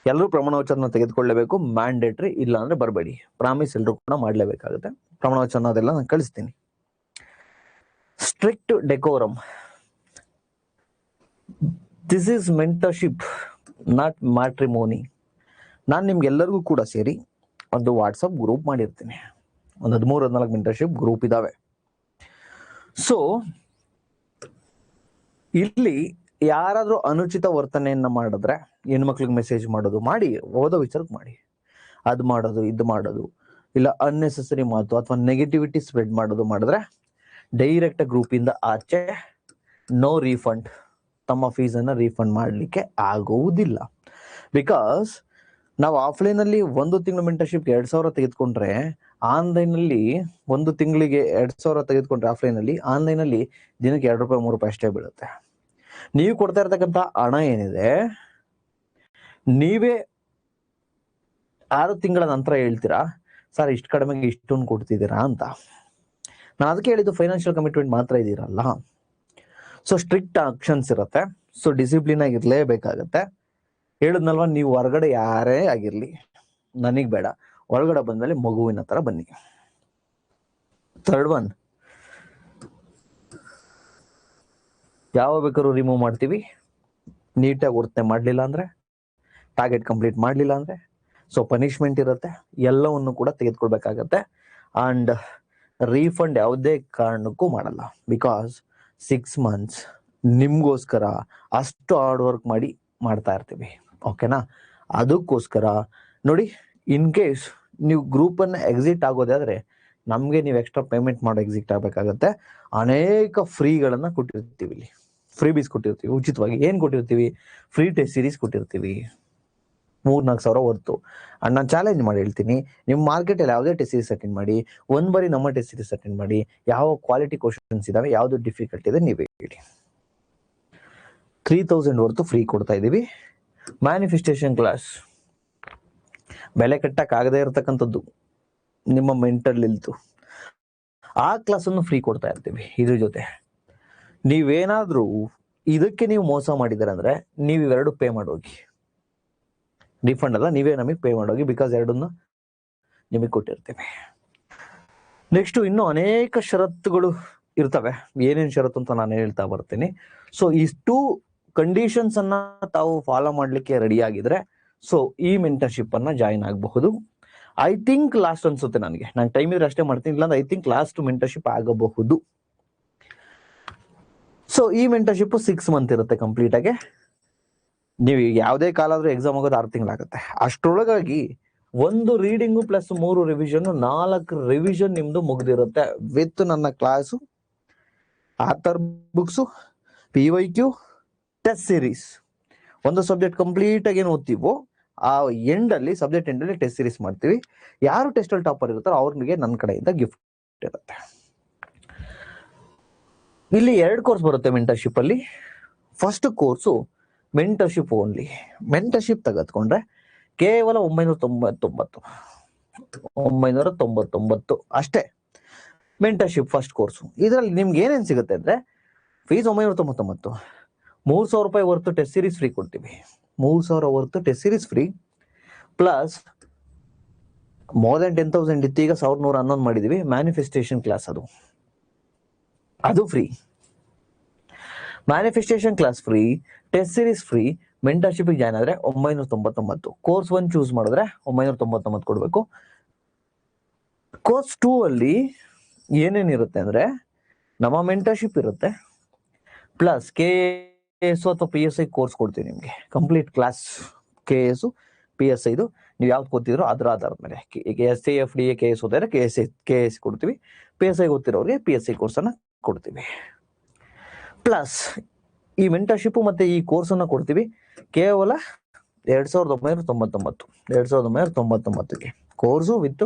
ಎಲ್ಲರೂ ಪ್ರಮಾಣ ವಚನ ತೆಗೆದುಕೊಳ್ಳಬೇಕು, ಮ್ಯಾಂಡೇಟರಿ. ಇಲ್ಲ ಅಂದ್ರೆ ಬರಬೇಡಿ, ಪ್ರಾಮಿಸ್ ಎಲ್ಲರೂ ಕೂಡ ಮಾಡ್ಲೇಬೇಕಾಗುತ್ತೆ. ಪ್ರಮಾಣ ವಚನ ಅದೆಲ್ಲ ನಾನು ಕಳಿಸ್ತೀನಿ. Strict decorum, this is mentorship not matrimony. ನಾನು ನಿಮ್ಗೆಲ್ಲರಿಗೂ ಕೂಡ ಸೇರಿ ಒಂದು ವಾಟ್ಸಪ್ ಗ್ರೂಪ್ ಮಾಡಿರ್ತೀನಿ. ಒಂದು 13-14 ಮೆಂಟರ್ಶಿಪ್ ಗ್ರೂಪ್ ಇದಾವೆ. ಸೊ ಇಲ್ಲಿ ಯಾರಾದ್ರೂ ಅನುಚಿತ ವರ್ತನೆಯನ್ನ ಮಾಡಿದ್ರೆ ಹೆಣ್ಮಕ್ಳಿಗೆ ಮೆಸೇಜ್ ಮಾಡೋದು ಮಾಡಿ, ಓದೋ ವಿಚಾರಕ್ಕೆ ಮಾಡಿ, ಅದು ಮಾಡೋದು ಇದು ಮಾಡೋದು, ಇಲ್ಲ ಅನ್ನೆಸೆಸರಿ ಮಾತು ಅಥವಾ ನೆಗೆಟಿವಿಟಿ ಸ್ಪ್ರೆಡ್ ಮಾಡೋದು ಮಾಡಿದ್ರೆ ಡೈರೆಕ್ಟ್ ಗ್ರೂಪ್ ಇಂದ ಆಚೆ ನೋ ರೀಫಂಡ್, ತಮ್ಮ ಫೀಸನ್ನು ರೀಫಂಡ್ ಮಾಡಲಿಕ್ಕೆ ಆಗುವುದಿಲ್ಲ. ಬಿಕಾಸ್ ನಾವು ಆಫ್ಲೈನಲ್ಲಿ 1 ತಿಂಗಳು ಮೆಂಟರ್ಶಿಪ್ 2,000 ತೆಗೆದುಕೊಂಡ್ರೆ ಆನ್ಲೈನಲ್ಲಿ 1 ತಿಂಗಳಿಗೆ 2,000 ತೆಗೆದುಕೊಂಡ್ರೆ ಆಫ್ಲೈನಲ್ಲಿ, ಆನ್ಲೈನಲ್ಲಿ ದಿನಕ್ಕೆ ₹2 ₹3 ಅಷ್ಟೇ ಬೀಳುತ್ತೆ. ನೀವು ಕೊಡ್ತಾ ಇರ್ತಕ್ಕಂಥ ಹಣ ಏನಿದೆ, ನೀವೇ 6 ತಿಂಗಳ ನಂತರ ಹೇಳ್ತೀರಾ ಸರ್ ಇಷ್ಟು ಕಡಿಮೆಗೆ ಇಷ್ಟೊಂದು ಕೊಡ್ತಿದ್ದೀರಾ ಅಂತ. ನಾನು ಅದಕ್ಕೆ ಹೇಳಿದ್ದು ಫೈನಾನ್ಷಿಯಲ್ ಕಮಿಟ್ಮೆಂಟ್ ಮಾತ್ರ ಇದ್ದೀರಲ್ಲ. ಸೊ ಸ್ಟ್ರಿಕ್ಟ್ ಆಕ್ಷನ್ಸ್ ಇರುತ್ತೆ. ಸೊ ಡಿಸಿಪ್ಲಿನ್ ಆಗಿರ್ಲೇಬೇಕಾಗತ್ತೆ. ಹೇಳಿದ್ನಲ್ವ, ನೀವು ಹೊರಗಡೆ ಯಾರೇ ಆಗಿರ್ಲಿ ನನಗ್ ಬೇಡ, ಒಳಗಡೆ ಬಂದ್ಮೇಲೆ ಮಗುವಿನ ತರ ಬನ್ನಿ. ಥರ್ಡ್ ಒನ್, ಯಾವ ಬೇಕಾದ್ರೂ ರಿಮೂವ್ ಮಾಡ್ತೀವಿ, ನೀಟಾಗಿ ವರ್ತನೆ ಮಾಡಲಿಲ್ಲ ಅಂದ್ರೆ, ಟಾರ್ಗೆಟ್ ಕಂಪ್ಲೀಟ್ ಮಾಡಲಿಲ್ಲ ಅಂದ್ರೆ ಸೊ ಪನಿಷ್ಮೆಂಟ್ ಇರುತ್ತೆ. ಎಲ್ಲವನ್ನು ಕೂಡ ತೆಗೆದುಕೊಳ್ಬೇಕಾಗತ್ತೆ. ಅಂಡ್ ರೀಫಂಡ್ ಯಾವುದೇ ಕಾರಣಕ್ಕೂ ಮಾಡಲ್ಲ. ಬಿಕಾಸ್ 6 months ನಿಮ್ಗೋಸ್ಕರ ಅಷ್ಟು ಹಾರ್ಡ್ ವರ್ಕ್ ಮಾಡ್ತಾ ಇರ್ತೀವಿ. ಓಕೆನಾ? ಅದಕ್ಕೋಸ್ಕರ ನೋಡಿ, ಇನ್ ಕೇಸ್ ನೀವು ಗ್ರೂಪನ್ನು ಎಕ್ಸಿಟ್ ಆಗೋದಾದ್ರೆ ನಮಗೆ ನೀವು ಎಕ್ಸ್ಟ್ರಾ ಪೇಮೆಂಟ್ ಮಾಡೋ ಎಕ್ಸಿಟ್ ಆಗಬೇಕಾಗತ್ತೆ. ಅನೇಕ ಫ್ರೀಗಳನ್ನ ಕೊಟ್ಟಿರ್ತೀವಿ, ಇಲ್ಲಿ ಫ್ರೀ ಬೀಸ್ ಕೊಟ್ಟಿರ್ತೀವಿ ಉಚಿತವಾಗಿ. ಏನ್ ಕೊಟ್ಟಿರ್ತೀವಿ? ಫ್ರೀ ಟೆಸ್ಟ್ ಸೀರೀಸ್ ಕೊಟ್ಟಿರ್ತೀವಿ 3-4 ಸಾವಿರ ಹೊರ್ತು. ಅಂಡ್ ನಾನು ಚಾಲೆಂಜ್ ಮಾಡಿ ಹೇಳ್ತೀನಿ, ನಿಮ್ಮ ಮಾರ್ಕೆಟಲ್ಲಿ ಯಾವುದೇ ಟೆಸ್ಟ್ ಸೀರೀಸ್ ಅಟೆಂಡ್ ಮಾಡಿ, ಬಾರಿ ನಮ್ಮ ಟೆಸ್ಟ್ ಸೀರೀಸ್ ಅಟೆಂಡ್ ಮಾಡಿ, ಯಾವ ಕ್ವಾಲಿಟಿ ಕ್ವಶನ್ಸ್ ಇದಾವೆ, ಯಾವ್ದು ಡಿಫಿಕಲ್ಟ್ ಇದೆ ನೀವೇ ಹೇಳಿ. 3,000 ಹೊರತು ಫ್ರೀ ಕೊಡ್ತಾ ಇದೀವಿ. ಮ್ಯಾನಿಫೆಸ್ಟೇಷನ್ ಕ್ಲಾಸ್ ಬೆಲೆ ಕಟ್ಟಕ್ ಆಗದೆ ಇರತಕ್ಕಂಥದ್ದು, ನಿಮ್ಮ ಮೆಂಟಲ್ ಹೆಲ್ತ್, ಆ ಕ್ಲಾಸ್ ಅನ್ನು ಫ್ರೀ ಕೊಡ್ತಾ ಇರ್ತೀವಿ. ಇದ್ರ ಜೊತೆ ನೀವೇನಾದ್ರೂ ಇದಕ್ಕೆ ನೀವು ಮೋಸ ಮಾಡಿದಾರೆ ಅಂದ್ರೆ ನೀವು ಇವೆರಡು ಪೇ ಮಾಡೋಗಿ, ರಿಫಂಡ್ ಅಲ್ಲ, ನೀವೇ ನಮಗೆ ಪೇ ಮಾಡೋಗಿ. ಬಿಕಾಸ್ ಎರಡನ್ನ ನಿಮಗೆ ಕೊಟ್ಟಿರ್ತೀವಿ. ನೆಕ್ಸ್ಟ್ ಇನ್ನೂ ಅನೇಕ ಷರತ್ತುಗಳು ಇರ್ತವೆ. ಏನೇನು ಷರತ್ತು ಅಂತ ನಾನು ಹೇಳ್ತಾ ಬರ್ತೀನಿ. ಸೊ ಇಷ್ಟು ಕಂಡೀಷನ್ಸ್ ಅನ್ನ ತಾವು ಫಾಲೋ ಮಾಡ್ಲಿಕ್ಕೆ ರೆಡಿ ಆಗಿದ್ರೆ ಸೊ ಈ ಮೆಂಟರ್ಶಿಪ್ ಅನ್ನ ಜಾಯಿನ್ ಆಗಬಹುದು. ಐ ಥಿಂಕ್ ಲಾಸ್ಟ್ ಅನ್ಸುತ್ತೆ ನನಗೆ, ನಾನು ಟೈಮ್ ಇದ್ರೆ ಅಷ್ಟೇ ಮಾಡ್ತೀನಿ, ಇಲ್ಲ ಐ ಥಿಂಕ್ ಲಾಸ್ಟ್ ಮೆಂಟರ್ಶಿಪ್ ಆಗಬಹುದು. ಸೊ ಈ ಮೆಂಟರ್ಶಿಪ್ 6 months ಇರುತ್ತೆ ಕಂಪ್ಲೀಟ್ ಆಗಿ. ನೀವು ಯಾವುದೇ ಕಾಲ ಆದ್ರೂ ಎಕ್ಸಾಮ್ ಆಗೋದು 6 ತಿಂಗಳಾಗುತ್ತೆ. ಅಷ್ಟರೊಳಗಾಗಿ 1 ರೀಡಿಂಗು ಪ್ಲಸ್ 3 ರಿವಿಷನ್, 4 ರಿವಿಷನ್ ನಿಮ್ದು ಮುಗ್ದಿರುತ್ತೆ. ವಿತ್ ನನ್ನ class, author books, PYQ, test series. ಒಂದು ಸಬ್ಜೆಕ್ಟ್ ಕಂಪ್ಲೀಟ್ ಆಗಿ ಏನು ಓದ್ತೀವೋ ಆ ಎಂಡ್ ಅಲ್ಲಿ, ಸಬ್ಜೆಕ್ಟ್ ಎಂಡ್ ಅಲ್ಲಿ ಟೆಸ್ಟ್ ಸೀರೀಸ್ ಮಾಡ್ತೀವಿ. ಯಾರು ಟೆಸ್ಟ್ ಅಲ್ಲಿ ಟಾಪರ್ ಇರ್ತಾರೋ ಅವ್ರಿಗೆ ನನ್ನ ಕಡೆಯಿಂದ ಗಿಫ್ಟ್ ಇರುತ್ತೆ. ಇಲ್ಲಿ 2 ಕೋರ್ಸ್ ಬರುತ್ತೆ ಮೆಂಟರ್ಶಿಪ್ ಅಲ್ಲಿ. First course mentorship only. Mentorship ತೆಗೆದುಕೊಂಡ್ರೆ ಕೇವಲ 999 ಅಷ್ಟೇ ಮೆಂಟರ್ಶಿಪ್ ಫಸ್ಟ್ ಕೋರ್ಸು. ಇದರಲ್ಲಿ ನಿಮ್ಗೆ ಏನೇನು ಸಿಗುತ್ತೆ ಅಂದ್ರೆ, ಫೀಸ್ 999, 3,000 ರೂಪಾಯಿ ವರ್ತು ಟೆಸ್ಟ್ ಸೀರೀಸ್ ಫ್ರೀ ಕೊಡ್ತೀವಿ. 3,000 worth test series free, plus more than 10,000 ಇತ್ತು, ಈಗ 1,111 ಮಾಡಿದೀವಿ. ಮ್ಯಾನಿಫೆಸ್ಟೇಷನ್ ಕ್ಲಾಸ್ ಅದು free. Manifestation class free, test series free. Mentorship join ಆದ್ರೆ 999. ಕೋರ್ಸ್ 1 ಚೂಸ್ ಮಾಡಿದ್ರೆ 999 ಕೊಡ್ಬೇಕು. ಕೋರ್ಸ್ 2 ಅಲ್ಲಿ ಏನೇನಿರುತ್ತೆ ಅಂದ್ರೆ, ನಮ್ಮ ಮೆಂಟರ್ಶಿಪ್ ಇರುತ್ತೆ, ಪ್ಲಸ್ KS ಅಥವಾ PSI ಕೋರ್ಸ್ ಕೊಡ್ತೀವಿ ನಿಮ್ಗೆ. ಕಂಪ್ಲೀಟ್ ಕ್ಲಾಸ್ KS PSI ನೀವು ಯಾವ್ದು ಗೊತ್ತಿದ್ರು ಅದರ ಆಧಾರದ ಮೇಲೆ. ಈಗ SAFDA KS ಓದಿದ್ರೆ KS ಕೊಡ್ತೀವಿ. PSI ಗೊತ್ತಿರೋರಿಗೆ PSI ಕೋರ್ಸ್ ಅನ್ನ ಕೊಡ್ತೀವಿ. ಪ್ಲಸ್ ಈ ಮೆಂಟರ್ಶಿಪ್ ಮತ್ತೆ ಈ ಕೋರ್ಸ್ ಅನ್ನ ಕೊಡ್ತೀವಿ ಕೇವಲ 2,999ಗೆ ಕೋರ್ಸು ವಿತ್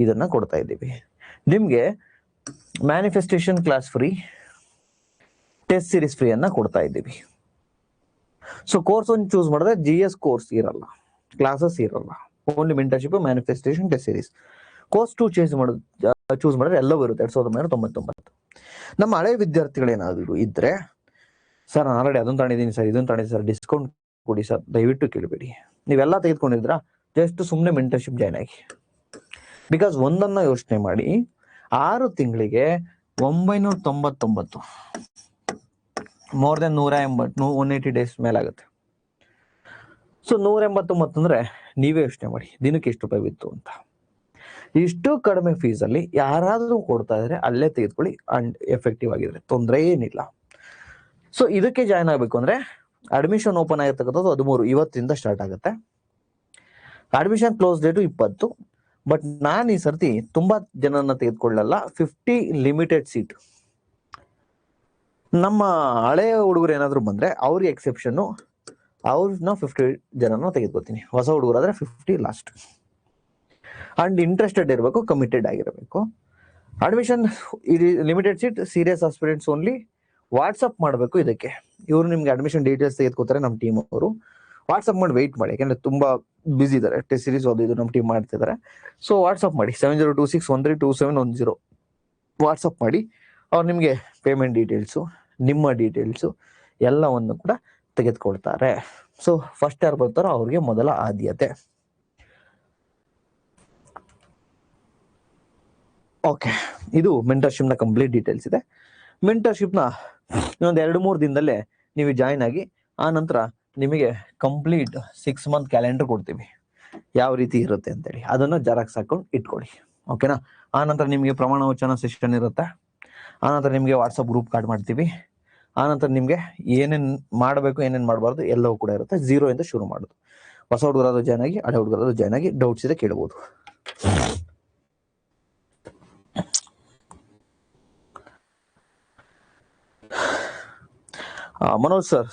ಇದನ್ನ ಕೊಡ್ತಾ ಇದ್ದೀವಿ. ನಿಮ್ಗೆ manifestation class free, test series free ಅನ್ನ ಕೊಡ್ತಾ ಇದ್ದೀವಿ. ಸೊ ಕೋರ್ಸ್ ಒಂದು ಚೂಸ್ ಮಾಡಿದ್ರೆ GS ಕೋರ್ಸ್ ಇರಲ್ಲ, ಕ್ಲಾಸಸ್ ಇರಲ್ಲ, only mentorship, manifestation, test series. Course 2 choose ಮಾಡಿದ್ರೆ ಎಲ್ಲವೂ ಇರುತ್ತೆ 2,999. ನಮ್ಮ ಹಳೆ ವಿದ್ಯಾರ್ಥಿಗಳೇನಾದ್ರು ಇದ್ರೆ, ಸರ್ ನಾನು ಆಲ್ರೆಡಿ ಅದನ್ನು ತಗೊಂಡಿದ್ದೀನಿ ಸರ್, ಇದನ್ನು ತಗೊಂಡಿದ್ದೀನಿ ಸರ್, ಡಿಸ್ಕೌಂಟ್ ಕೊಡಿ ಸರ್, ದಯವಿಟ್ಟು ಕೇಳಬೇಡಿ. ನೀವೆಲ್ಲ ತೆಗೆದುಕೊಂಡಿದ್ರ ಜಸ್ಟ್ ಸುಮ್ಮನೆ ಮೆಂಟರ್ಶಿಪ್ ಜಾಯ್ನ್ ಆಗಿ. ಬಿಕಾಸ್ ಒಂದನ್ನ ಯೋಚನೆ ಮಾಡಿ, 6 ತಿಂಗಳಿಗೆ 999, ಮೋರ್ ದೆನ್ 180, 180 ಡೇಸ್ ಮೇಲಾಗುತ್ತೆ. ಸೊ 189 ಅಂದ್ರೆ ನೀವೇ ಯೋಚನೆ ಮಾಡಿ ದಿನಕ್ಕೆ ಎಷ್ಟು ರೂಪಾಯಿ ಬಿತ್ತು ಅಂತ. ಇಷ್ಟು ಕಡಿಮೆ ಫೀಸ್ ಅಲ್ಲಿ ಯಾರಾದ್ರೂ ಕೊಡ್ತಾ ಇದ್ರೆ ಅಲ್ಲೇ ತೆಗೆದುಕೊಳ್ಳಿ. ಅಂಡ್ ಎಫೆಕ್ಟಿವ್ ಆಗಿದ್ರೆ ತೊಂದರೆ ಏನಿಲ್ಲ. ಸೊ ಇದಕ್ಕೆ ಜಾಯ್ನ್ ಆಗಬೇಕು ಅಂದ್ರೆ ಅಡ್ಮಿಷನ್ ಓಪನ್ ಆಗಿರ್ತಕ್ಕಂಥದ್ದು 13 ಇವತ್ತಿಂದ ಸ್ಟಾರ್ಟ್ ಆಗುತ್ತೆ. Admission close date 20. ಬಟ್ ನಾನು ಈ ಸರ್ತಿ ತುಂಬಾ ಜನನ ತೆಗೆದುಕೊಳ್ಳಲ್ಲ, 50 ಲಿಮಿಟೆಡ್ ಸೀಟ್. ನಮ್ಮ ಹಳೆಯ ಹುಡುಗರು ಏನಾದ್ರು ಬಂದ್ರೆ ಅವ್ರಿಗೆ ಎಕ್ಸೆಪ್ಷನ್, ಅವ್ರನ್ನ 50 ಜನನ ತೆಗೆದುಕೊತೀನಿ. ಹೊಸ ಹುಡುಗರಾದ್ರೆ 50 ಲಾಸ್ಟ್. ಅಂಡ್ ಇಂಟ್ರೆಸ್ಟೆಡ್ ಇರಬೇಕು, ಕಮಿಟೆಡ್ ಆಗಿರಬೇಕು. Admission limited seat, serious aspirants only. WhatsApp ಮಾಡಬೇಕು ಇದಕ್ಕೆ. ಇವರು ನಿಮ್ಗೆ ಅಡ್ಮಿಷನ್ ಡೀಟೇಲ್ಸ್ ತೆಗೆದುಕೋತಾರೆ, ನಮ್ಮ ಟೀಮ್ ಅವರು. ವಾಟ್ಸಪ್ ಮಾಡಿ ವೆಯ್ಟ್ ಮಾಡಿ, ಯಾಕಂದ್ರೆ ತುಂಬಾ ಬಿಸಿ ಇದ್ದಾರೆ, ಟೆಸ್ಟ್ ಸೀರೀಸ್ ಓದಿದ್ದು ನಮ್ಮ ಟೀಮ್ ಮಾಡ್ತಿದ್ದಾರೆ. ಸೊ ವಾಟ್ಸಪ್ ಮಾಡಿ 7026132710 ವಾಟ್ಸಪ್ ಮಾಡಿ. ಅವ್ರು ನಿಮಗೆ ಪೇಮೆಂಟ್ ಡೀಟೇಲ್ಸು, ನಿಮ್ಮ ಡೀಟೇಲ್ಸು ಎಲ್ಲವನ್ನು ಕೂಡ ತೆಗೆದುಕೊಳ್ತಾರೆ. ಸೊ ಫಸ್ಟ್ ಯಾರು ಬರ್ತಾರೋ ಅವ್ರಿಗೆ ಮೊದಲ ಆದ್ಯತೆ. ಓಕೆ, ಇದು ಮೆಂಟರ್ಶಿಪ್ ನ ಕಂಪ್ಲೀಟ್ ಡೀಟೇಲ್ಸ್ ಇದೆ. ಮೆಂಟರ್ಶಿಪ್ ನ ಇನ್ನೊಂದು 2-3 ದಿನದಲ್ಲೇ ನೀವು ಜಾಯ್ನ್ ಆಗಿ, ಆ ನಂತರ ನಿಮಗೆ ಕಂಪ್ಲೀಟ್ 6 ಮಂತ್ ಕ್ಯಾಲೆಂಡರ್ ಕೊಡ್ತೀವಿ, ಯಾವ ರೀತಿ ಇರುತ್ತೆ ಅಂತೇಳಿ. ಅದನ್ನ ಜೆರಾಕ್ಸ್ ಹಾಕೊಂಡು ಇಟ್ಕೊಳ್ಳಿ, ಓಕೆನಾ. ಆ ನಂತರ ನಿಮಗೆ ಪ್ರಮಾಣ ವಚನ ಸೆಷನ್ ಇರುತ್ತೆ. ಆ ನಂತರ ನಿಮಗೆ ವಾಟ್ಸಪ್ ಗ್ರೂಪ್ ಕಾರ್ಡ್ ಮಾಡ್ತೀವಿ. ಆ ನಂತರ ನಿಮ್ಗೆ ಏನೇನ್ ಮಾಡಬೇಕು, ಏನೇನ್ ಮಾಡಬಾರ್ದು ಎಲ್ಲವೂ ಕೂಡ ಇರುತ್ತೆ. 0 ಇಂದ ಶುರು ಮಾಡೋದು. ಹೊಸ ಹುಡುಗರಾದ್ರು ಜಾಯ್ನ್ ಆಗಿ, ಹಳೆ ಹುಡುಗರಾದ್ರು ಜಾಯ್ನ್ ಆಗಿ, ಡೌಟ್ಸ್ ಇದೆ ಕೇಳಬಹುದು. ಮನೋಜ್ ಸರ್,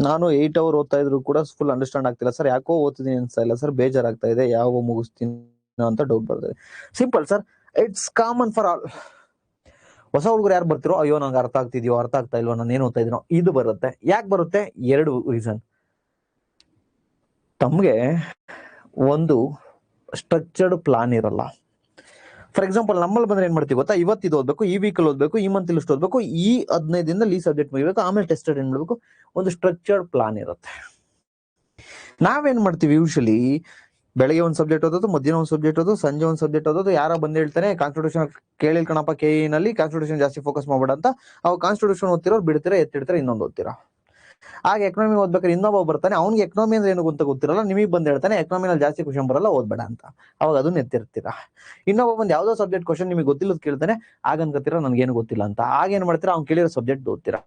ನಾನು 8 ಅವರ್ ಓದ್ತಾ ಇದ್ರು ಕೂಡ ಫುಲ್ ಅಂಡರ್ಸ್ಟ್ಯಾಂಡ್ ಆಗ್ತಿಲ್ಲ ಸರ್. ಯಾಕೋ ಓದ್ತಿದ್ದೀನಿ ಅನ್ಸ್ತಾ ಇಲ್ಲ ಸರ್, ಬೇಜಾರಾಗ್ತಾ ಇದೆ, ಯಾವ ಮುಗಿಸ್ತೀನಿ ಅಂತ ಡೌಟ್ ಬರ್ತದೆ. Simple sir, it's common for all. ಹೊಸ ಹುಡುಗರು ಯಾರು ಬರ್ತಿರೋ, ಅಯ್ಯೋ ನಂಗೆ ಅರ್ಥ ಆಗ್ತಿದ್ಯೋ, ಅರ್ಥ ಆಗ್ತಾ ಇಲ್ವೋ, ನಾನು ಏನು ಓದ್ತಾ ಇದೀನೋ, ಇದು ಬರುತ್ತೆ. ಯಾಕೆ ಬರುತ್ತೆ? 2 ರೀಸನ್. ತಮ್ಗೆ ಒಂದು ಸ್ಟ್ರಕ್ಚರ್ಡ್ ಪ್ಲಾನ್ ಇರಲ್ಲ. ಫಾರ್ ಎಕ್ಸಾಂಪಲ್ ನಮ್ಮಲ್ಲಿ ಬಂದ್ರೆ ಏನ್ ಮಾಡ್ತೀವಿ ಗೊತ್ತಾ, ಇವತ್ತು ಇದು ಓದ್ಬೇಕು, ಈ ವೀಕಲ್ಲಿ ಓದ್ಬೇಕು, ಈ ಮಂತ್ ಇಷ್ಟು ಓದ್ಬೇಕು, ಈ 15 ದಿನದಲ್ಲಿ ಈ ಸಬ್ಜೆಕ್ಟ್ ಮುಗಿಬೇಕು, ಆಮೇಲೆ ಟೆಸ್ಟೆಡ್ ಏನ್ ಮಾಡ್ಬೇಕು, ಒಂದು ಸ್ಟ್ರಕ್ಚರ್ಡ್ ಪ್ಲಾನ್ ಇರುತ್ತೆ. ನಾವೇನ್ ಮಾಡ್ತೀವಿ ಯೂಶಲಿ, ಬೆಳಗ್ಗೆ ಒಂದು ಸಬ್ಜೆಕ್ಟ್ ಓದೋದು, ಮಧ್ಯಾಹ್ನ ಒಂದು ಸಬ್ಜೆಕ್ಟ್ ಓದೋದು, ಸಂಜೆ ಒಂದು ಸಬ್ಜೆಕ್ಟ್ ಓದೋದು. ಯಾರೋ ಬಂದು ಹೇಳ್ತಾನೆ ಕಾನ್ಸ್ಟಿಟ್ಯೂಷನ್ ಕೇಳಿಲ್ ಕಣಪ್ಪ, ನಲ್ಲಿ ಕಾನ್ಸ್ಟಿಟ್ಯೂಷನ್ ಜಾಸ್ತಿ ಫೋಕಸ್ ಮಾಡ್ಬೇಡ ಅಂತ. ಅವಾಗ ಕಾನ್ಸ್ಟಿಟ್ಯೂಷನ್ ಓದ್ತಿರೋರು ಬಿಡ್ತೀರಾ, ಎತ್ತಿಡ್ತಾರೆ, ಇನ್ನೊಂದು ಓದ್ತೀರಾ. ಆಗ ಎಕನಾಮಿ ಓದ್ಬೇಕಾದ್ರೆ ಇನ್ನೊಬ್ಬ ಬರ್ತಾನೆ, ಅವ್ನಿಗೆ ಎಕನಾಮಿ ಅಂದ್ರೆ ಏನು ಅಂತ ಗೊತ್ತಿರಲ್ಲ, ನಿಮಗೆ ಬಂದು ಹೇಳ್ತಾನೆ ಎಕನಾಮಿನಲ್ಲಿ ಜಾಸ್ತಿ ಕ್ವಶನ್ ಬರಲ್ಲ, ಓದ್ಬೇಡ ಅಂತ. ಅವಾಗ ಅದನ್ನ ಎತ್ತಿರ್ತೀರಾ. ಇನ್ನೊಬ್ಬ ಬಂದು ಯಾವ್ದೋ ಸಬ್ಜೆಕ್ಟ್ ಕ್ವಶನ್ ನಿಮಗೆ ಗೊತ್ತಿಲ್ಲದ್ ಕೇಳ್ತಾನೆ, ಆಗ ಅನ್ಕೋತೀರಾ ನನ್ಗೇನು ಗೊತ್ತಿಲ್ಲ ಅಂತ. ಆಗ ಏನ್ ಮಾಡ್ತೀರಾ, ಅವ್ನು ಕೇಳಿರೋ ಸಬ್ಜೆಕ್ಟ್ ಓದ್ತೀರಾ.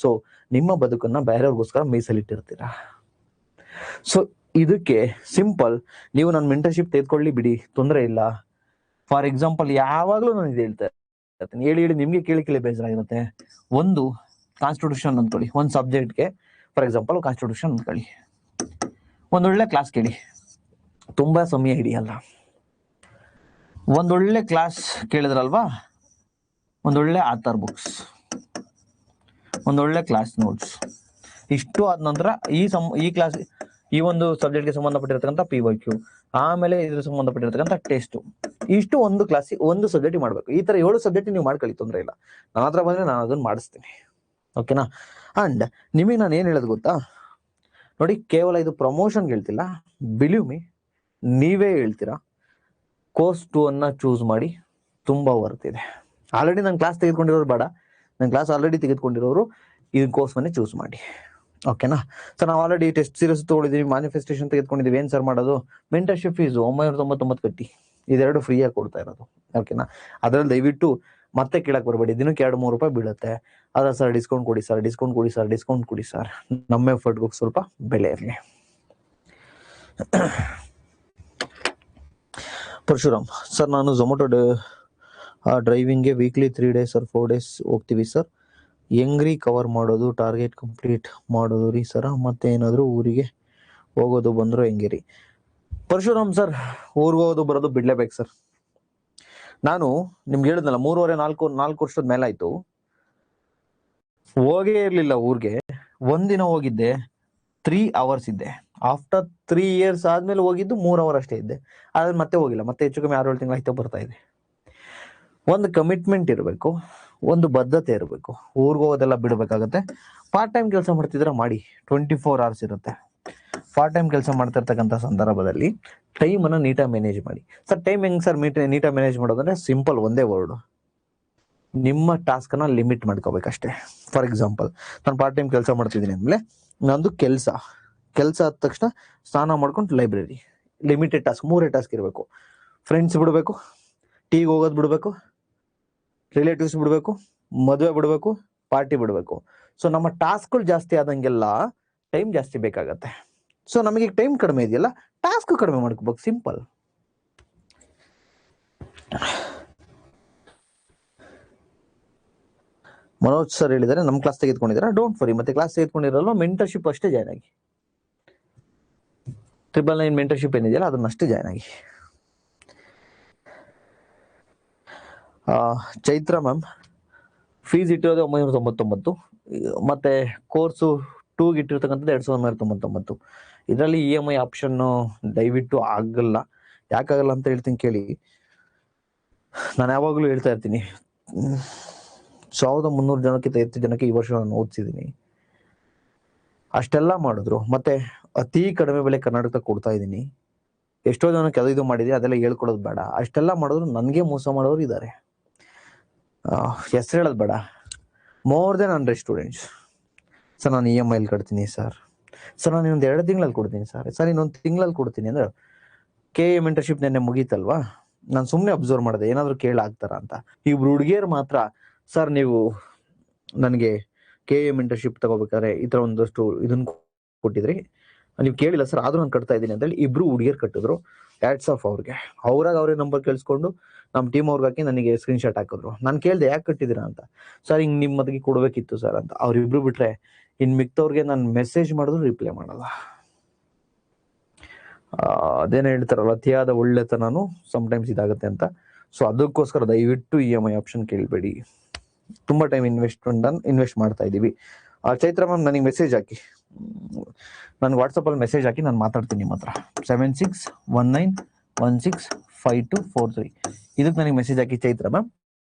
ಸೊ ನಿಮ್ಮ ಬದುಕನ್ನ ಬೇರೆಯವ್ರಿಗೋಸ್ಕರ ಮೀಸಲಿಟ್ಟಿರ್ತೀರಾ. ಸೊ ಇದಕ್ಕೆ ಸಿಂಪಲ್, ನೀವು ನನ್ನ ಮೆಂಟರ್ಶಿಪ್ ತೆಗೆದುಕೊಳ್ಳಿ ಬಿಡಿ, ತೊಂದರೆ ಇಲ್ಲ. ಫಾರ್ ಎಕ್ಸಾಂಪಲ್ ಯಾವಾಗ್ಲೂ ನಾನು ಇದು ಹೇಳ್ತಾ ಇರ್ತೀನಿ, ಹೇಳಿ ನಿಮ್ಗೆ ಕೇಳಿ ಬೇಜಾರಾಗಿರುತ್ತೆ. ಒಂದು ಕಾನ್ಸ್ಟಿಟ್ಯೂಷನ್ ಅಂದ್ಕೊಳ್ಳಿ, ಒಂದು ಸಬ್ಜೆಕ್ಟ್ಗೆ ಫಾರ್ ಎಕ್ಸಾಂಪಲ್ ಕಾನ್ಸ್ಟಿಟ್ಯೂಷನ್ ಅಂದ್ಕೊಳ್ಳಿ, ಒಂದೊಳ್ಳೆ ಕ್ಲಾಸ್ ಕೇಳಿ, ತುಂಬಾ ಸಮಯ ಹಿಡಿಯಲ್ಲ. ಒಂದೊಳ್ಳೆ ಕ್ಲಾಸ್ ಕೇಳಿದ್ರಲ್ವಾ, ಒಂದೊಳ್ಳೆ ಆಥರ್ ಬುಕ್ಸ್, ಒಂದೊಳ್ಳೆ ಕ್ಲಾಸ್ ನೋಟ್ಸ್, ಇಷ್ಟು ಆದ ನಂತರ ಈ ಕ್ಲಾಸ್, ಈ ಒಂದು ಸಬ್ಜೆಕ್ಟ್ಗೆ ಸಂಬಂಧಪಟ್ಟಿರ್ತಕ್ಕಂಥ PYQ, ಆಮೇಲೆ ಇದ್ರ ಸಂಬಂಧಪಟ್ಟಿರ್ತಕ್ಕಂಥ ಟೆಸ್ಟ್, ಇಷ್ಟು ಒಂದು ಕ್ಲಾಸ್ ಒಂದು ಸಬ್ಜೆಕ್ಟ್ ಮಾಡ್ಬೇಕು. ಈ ತರ 7 ಸಬ್ಜೆಕ್ಟ್ ನೀವು ಮಾಡ್ಕೊಳ್ಳಿ, ತೊಂದರೆ ಇಲ್ಲ. ನನ್ನ ಹತ್ರ ಬಂದ್ರೆ ನಾನು ಅದನ್ನ ಮಾಡಿಸ್ತೀನಿ, ಓಕೆನಾ. ಅಂಡ್ ನಿಮಗೆ ನಾನು ಏನ್ ಹೇಳೋದು ಗೊತ್ತಾ, ನೋಡಿ, ಕೇವಲ ಇದು ಪ್ರಮೋಷನ್ ಹೇಳ್ತಿಲ್ಲ, ಬಿಲೀವ್ ಮೀ, ನೀವೇ ಹೇಳ್ತೀರಾ, ಕೋರ್ಸ್ 2 ಅನ್ನ ಚೂಸ್ ಮಾಡಿ, ತುಂಬಾ ವರ್ತ್ ಇದೆ. ಆಲ್ರೆಡಿ ನನ್ನ ಕ್ಲಾಸ್ ತೆಗೆದುಕೊಂಡಿರೋರು ಬೇಡ, ನನ್ನ ಕ್ಲಾಸ್ ಆಲ್ರೆಡಿ ತೆಗೆದುಕೊಂಡಿರೋರು ಈ ಕೋರ್ಸ್ ಮನೆ ಚೂಸ್ ಮಾಡಿ, ಓಕೆನಾ. ಸರ್ ನಾವು ಆಲ್ರೆಡಿ ಟೆಸ್ಟ್ ಸೀರೀಸ್ ತಗೊಂಡಿದ್ದೀವಿ, ಮ್ಯಾನಿಫೆಸ್ಟೇಷನ್ ತೆಗೆದುಕೊಂಡಿದ್ದೀವಿ, ಏನ್ ಸರ್ ಮಾಡೋದು? ಮೆಂಟರ್ಶಿಪ್ ಫೀಸು 999 ಕಟ್ಟಿ, ಇದೆರಡು ಫ್ರೀಯಾಗಿ ಕೊಡ್ತಾ ಇರೋದು, ಓಕೆನಾ. ಅದ್ರಲ್ಲಿ ದಯವಿಟ್ಟು ಮತ್ತೆ ಕೇಳಕ್ ಬರಬೇಡಿ, ದಿನಕ್ಕೆ 2-3 ರೂಪಾಯಿ ಬೀಳುತ್ತೆ. ಅದ ಸರ್ ಡಿಸ್ಕೌಂಟ್ ಕೊಡಿ ಸರ್, ಡಿಸ್ಕೌಂಟ್ ಕೊಡಿ ಸರ್, ಡಿಸ್ಕೌಂಟ್ ಕೊಡಿ ಸರ್, ನಮ್ಮ ಎಫರ್ಟ್ಗೂ ಸ್ವಲ್ಪ ಬೆಲೆ ಇರಲಿ. ಪರಶುರಾಮ್ ಸರ್, ನಾನು ಝೊಮ್ಯಾಟೊ ಡ್ರೈವಿಂಗ್ಗೆ ವೀಕ್ಲಿ 3 ಡೇಸ್ ಸರ್ 4 ಡೇಸ್ ಹೋಗ್ತೀವಿ ಸರ್, ಹೆಂಗ್ರಿ ಕವರ್ ಮಾಡೋದು, ಟಾರ್ಗೆಟ್ ಕಂಪ್ಲೀಟ್ ಮಾಡೋದು ರೀ ಸರ, ಮತ್ತೆ ಏನಾದ್ರು ಊರಿಗೆ ಹೋಗೋದು ಬಂದ್ರು ಹೆಂಗೆ ರೀ? ಪರಶುರಾಮ್ ಸರ್, ಊರಿಗೆ ಹೋಗೋದು ಬರೋದು ಬಿಡ್ಲೇಬೇಕು ಸರ್. ನಾನು ನಿಮ್ಗೆ ಹೇಳಿದ್ನಲ್ಲ, 3.5-4 ವರ್ಷದ ಮೇಲಾಯ್ತು, ಹೋಗೇ ಇರ್ಲಿಲ್ಲ ಊರ್ಗೆ. ಒಂದಿನ ಹೋಗಿದ್ದೆ, 3 ಅವರ್ಸ್ ಇದ್ದೆ. ಆಫ್ಟರ್ 3 years ಆದ್ಮೇಲೆ ಹೋಗಿದ್ದು 3 ಅವರ್ ಅಷ್ಟೇ ಇದ್ದೆ. ಆದ್ರೆ ಮತ್ತೆ ಹೋಗಿಲ್ಲ, ಮತ್ತೆ ಹೆಚ್ಚು ಕಮ್ಮಿ 6-7 ತಿಂಗಳು ಆಯ್ತು ಬರ್ತಾ ಇದೆ. ಒಂದು ಕಮಿಟ್ಮೆಂಟ್ ಇರಬೇಕು, ಒಂದು ಬದ್ಧತೆ ಇರಬೇಕು. ಊರ್ಗೆ ಹೋಗೋದೆಲ್ಲ ಬಿಡ್ಬೇಕಾಗತ್ತೆ. ಪಾರ್ಟ್ ಟೈಮ್ ಕೆಲಸ ಮಾಡ್ತಿದ್ರೆ ಮಾಡಿ, 24 hours ಇರುತ್ತೆ. ಪಾರ್ಟ್ ಟೈಮ್ ಕೆಲಸ ಮಾಡ್ತಿರ್ತಕ್ಕಂಥ ಸಂದರ್ಭದಲ್ಲಿ ಟೈಮ್ ಅನ್ನ ನೀಟಾಗಿ ಮ್ಯಾನೇಜ್ ಮಾಡಿ. ಸರ್ ಟೈಮ್ ಹೆಂಗ್ ಸರ್ ನೀಟಾಗಿ ಮ್ಯಾನೇಜ್ ಮಾಡೋದಂದ್ರೆ ಸಿಂಪಲ್, ಒಂದೇ ವರ್ಡ್, ನಿಮ್ಮ ಟಾಸ್ಕ್ ಅನ್ನ ಲಿಮಿಟ್ ಮಾಡ್ಕೋಬೇಕಷ್ಟೇ. ಫಾರ್ ಎಕ್ಸಾಂಪಲ್, ನಾನು ಪಾರ್ಟ್ ಟೈಮ್ ಕೆಲಸ ಮಾಡ್ತಿದ್ದೀನಿ ಅಂದ್ಮೇಲೆ ನಂದು ಕೆಲಸ ಆದ ತಕ್ಷಣ ಸ್ನಾನ ಮಾಡ್ಕೊಂಡು ಲೈಬ್ರರಿ, ಲಿಮಿಟೆಡ್ ಟಾಸ್ಕ್, 3 ಟಾಸ್ಕ್ ಇರಬೇಕು. ಫ್ರೆಂಡ್ಸ್ ಬಿಡಬೇಕು, ಟೀಗೆ ಹೋಗೋದು ಬಿಡಬೇಕು, ರಿಲೇಟಿವ್ಸ್ ಬಿಡಬೇಕು, ಮದುವೆ ಬಿಡಬೇಕು, ಪಾರ್ಟಿ ಬಿಡಬೇಕು. ಸೊ ನಮ್ಮ ಟಾಸ್ಕ್ಗಳು ಜಾಸ್ತಿ ಆದಂಗೆಲ್ಲ ಟೈಮ್ ಜಾಸ್ತಿ ಬೇಕಾಗತ್ತೆ. ಸೊ ನಮಗೆ ಟೈಮ್ ಕಡಿಮೆ ಇದೆಯಲ್ಲ, ಟಾಸ್ಕ್ ಕಡಿಮೆ ಮಾಡ್ಕೋಬೇಕು, ಸಿಂಪಲ್. ಮನೋಜ್ ಸರ್ ಹೇಳಿದ್ದಾರೆ ನಮ್ಮ ಕ್ಲಾಸ್ ತೆಗೆದುಕೊಂಡಿದ್ದಾರೆ. ಡೋಂಟ್ ವರಿ, ಮತ್ತೆ ಕ್ಲಾಸ್ ತೆಗೆದುಕೊಂಡಿರಲ್ಲ, ಮೆಂಟರ್ಶಿಪ್ ಅಷ್ಟೇ ಜಾಯ್ನ್ ಆಗಿ. 999 ಮೆಂಟರ್ಶಿಪ್ ಏನಿದೆಯಲ್ಲ ಅದನ್ನಷ್ಟೇ ಜಾಯ್ನ್ ಆಗಿ. ಚೈತ್ರ ಮ್ಯಾಮ್, ಫೀಸ್ ಇಟ್ಟಿರೋದು 999, ಮತ್ತೆ ಕೋರ್ಸು 2ಗೆ ಇಟ್ಟಿರ್ತಕ್ಕಂಥದ್ದು 2999. ಇದರಲ್ಲಿ EMI ಆಪ್ಷನ್ ದಯವಿಟ್ಟು ಆಗಲ್ಲ. ಯಾಕಾಗಲ್ಲ ಅಂತ ಹೇಳ್ತೀನಿ ಕೇಳಿ. ನಾನು ಯಾವಾಗಲೂ ಹೇಳ್ತಾ ಇರ್ತೀನಿ, 1300 ಜನಕ್ಕಿಂತ ಹೆಚ್ಚು ಜನಕ್ಕೆ ಈ ವರ್ಷ ನಾನು ಓದಿಸಿದ್ದೀನಿ. ಅಷ್ಟೆಲ್ಲ ಮಾಡಿದ್ರು, ಮತ್ತೆ ಅತಿ ಕಡಿಮೆ ಬೆಲೆ ಕರ್ನಾಟಕ ಕೊಡ್ತಾ ಇದ್ದೀನಿ. ಎಷ್ಟೋ ಜನಕ್ಕೆ ಅದು ಇದು ಮಾಡಿದೀನಿ, ಅದೆಲ್ಲ ಹೇಳ್ಕೊಡೋದು ಬೇಡ. ಅಷ್ಟೆಲ್ಲ ಮಾಡಿದ್ರು ನನಗೆ ಮೋಸ ಮಾಡೋರು ಇದ್ದಾರೆ. ಹೆಸರು ಹೇಳೋದು ಬೇಡ. More than 100 students. ಸರ್ ನಾನು EMI ಕಟ್ತೀನಿ ಸರ್ ನಾನು ಇನ್ನೊಂದು 2 ತಿಂಗಳಲ್ಲಿ ಕೊಡ್ತೀನಿ ಸರ್ ಇನ್ನೊಂದು ತಿಂಗಳಲ್ಲಿ ಕೊಡ್ತೀನಿ ಅಂದ್ರೆ, KA ಮೆಂಟರ್ಶಿಪ್ ನೆನ್ನೆ ಮುಗೀತಲ್ವಾ, ನಾನು ಸುಮ್ಮನೆ ಅಬ್ಸರ್ವ್ ಮಾಡಿದೆ ಏನಾದ್ರು ಕೇಳಾಗ್ತಾರ ಅಂತ. ಇಬ್ರು ಹುಡುಗಿಯರು ಮಾತ್ರ, ಸರ್ ನೀವು ನನಗೆ KA ಮೆಂಟರ್ಶಿಪ್ ತಗೋಬೇಕಾದ್ರೆ ಈ ತರ ಒಂದಷ್ಟು ಇದನ್ನ ಕೊಟ್ಟಿದ್ರಿ, ನೀವು ಕೇಳಿಲ್ಲ ಸರ್, ಆದ್ರೂ ನಾನು ಕಟ್ತಾ ಇದ್ದೀನಿ ಅಂತ ಹೇಳಿ ಇಬ್ರು ಹುಡುಗಿಯರು ಕಟ್ಟಿದ್ರು. ಹ್ಯಾಟ್ಸ್ ಆಫ್ ಅವ್ರಿಗೆ. ಅವ್ರೇ ನಂಬರ್ ಕೇಳಿಸ್ಕೊಂಡು ನಮ್ಮ ಟೀಮ್ ಅವ್ರಿಗೆ ಹಾಕಿ ನನಗೆ ಸ್ಕ್ರೀನ್ ಶಾಟ್ ಹಾಕಿದ್ರು. ನಾನು ಕೇಳಿದೆ ಯಾಕೆ ಕಟ್ಟಿದ್ದೀರಾ ಅಂತ. ಸರ್ ಹಿಂಗೆ ನಿಮ್ಮ ಮದ್ಗೆ ಕೊಡ್ಬೇಕಿತ್ತು ಸರ್ ಅಂತ. ಅವ್ರಿಬ್ರು ಬಿಟ್ರೆ ಇನ್ನು ಮಿಕ್ತವ್ರಿಗೆ ನಾನು ಮೆಸೇಜ್ ಮಾಡಿದ್ರು ರಿಪ್ಲೈ ಮಾಡಲ್ಲ. ಅದೇನೇ ಹೇಳ್ತಾರಲ್ಲ, ಅತಿಯಾದ ಒಳ್ಳೆತನೂ ಸಮ್ಟೈಮ್ಸ್ ಇದಾಗುತ್ತೆ ಅಂತ. ಸೊ ಅದಕ್ಕೋಸ್ಕರ ದಯವಿಟ್ಟು EMI ಆಪ್ಷನ್ ಕೇಳಬೇಡಿ. ತುಂಬಾ ಟೈಮ್ ಇನ್ವೆಸ್ಟ್ ಮಾಡ್ತಾ ಇದ್ದೀವಿ. ಚೈತ್ರ ಮ್ಯಾಮ್ ನನಗೆ ಮೆಸೇಜ್ ಹಾಕಿ, ನನಗೆ ವಾಟ್ಸಪ್ಪಲ್ಲಿ ಮೆಸೇಜ್ ಹಾಕಿ, ನಾನು ಮಾತಾಡ್ತೀನಿ ನಿಮ್ಮ ಹತ್ರ. 7619165243 ಇದಕ್ಕೆ ನನಗೆ ಮೆಸೇಜ್ ಹಾಕಿ ಚೈತ್ರ ಮ್ಯಾಮ್,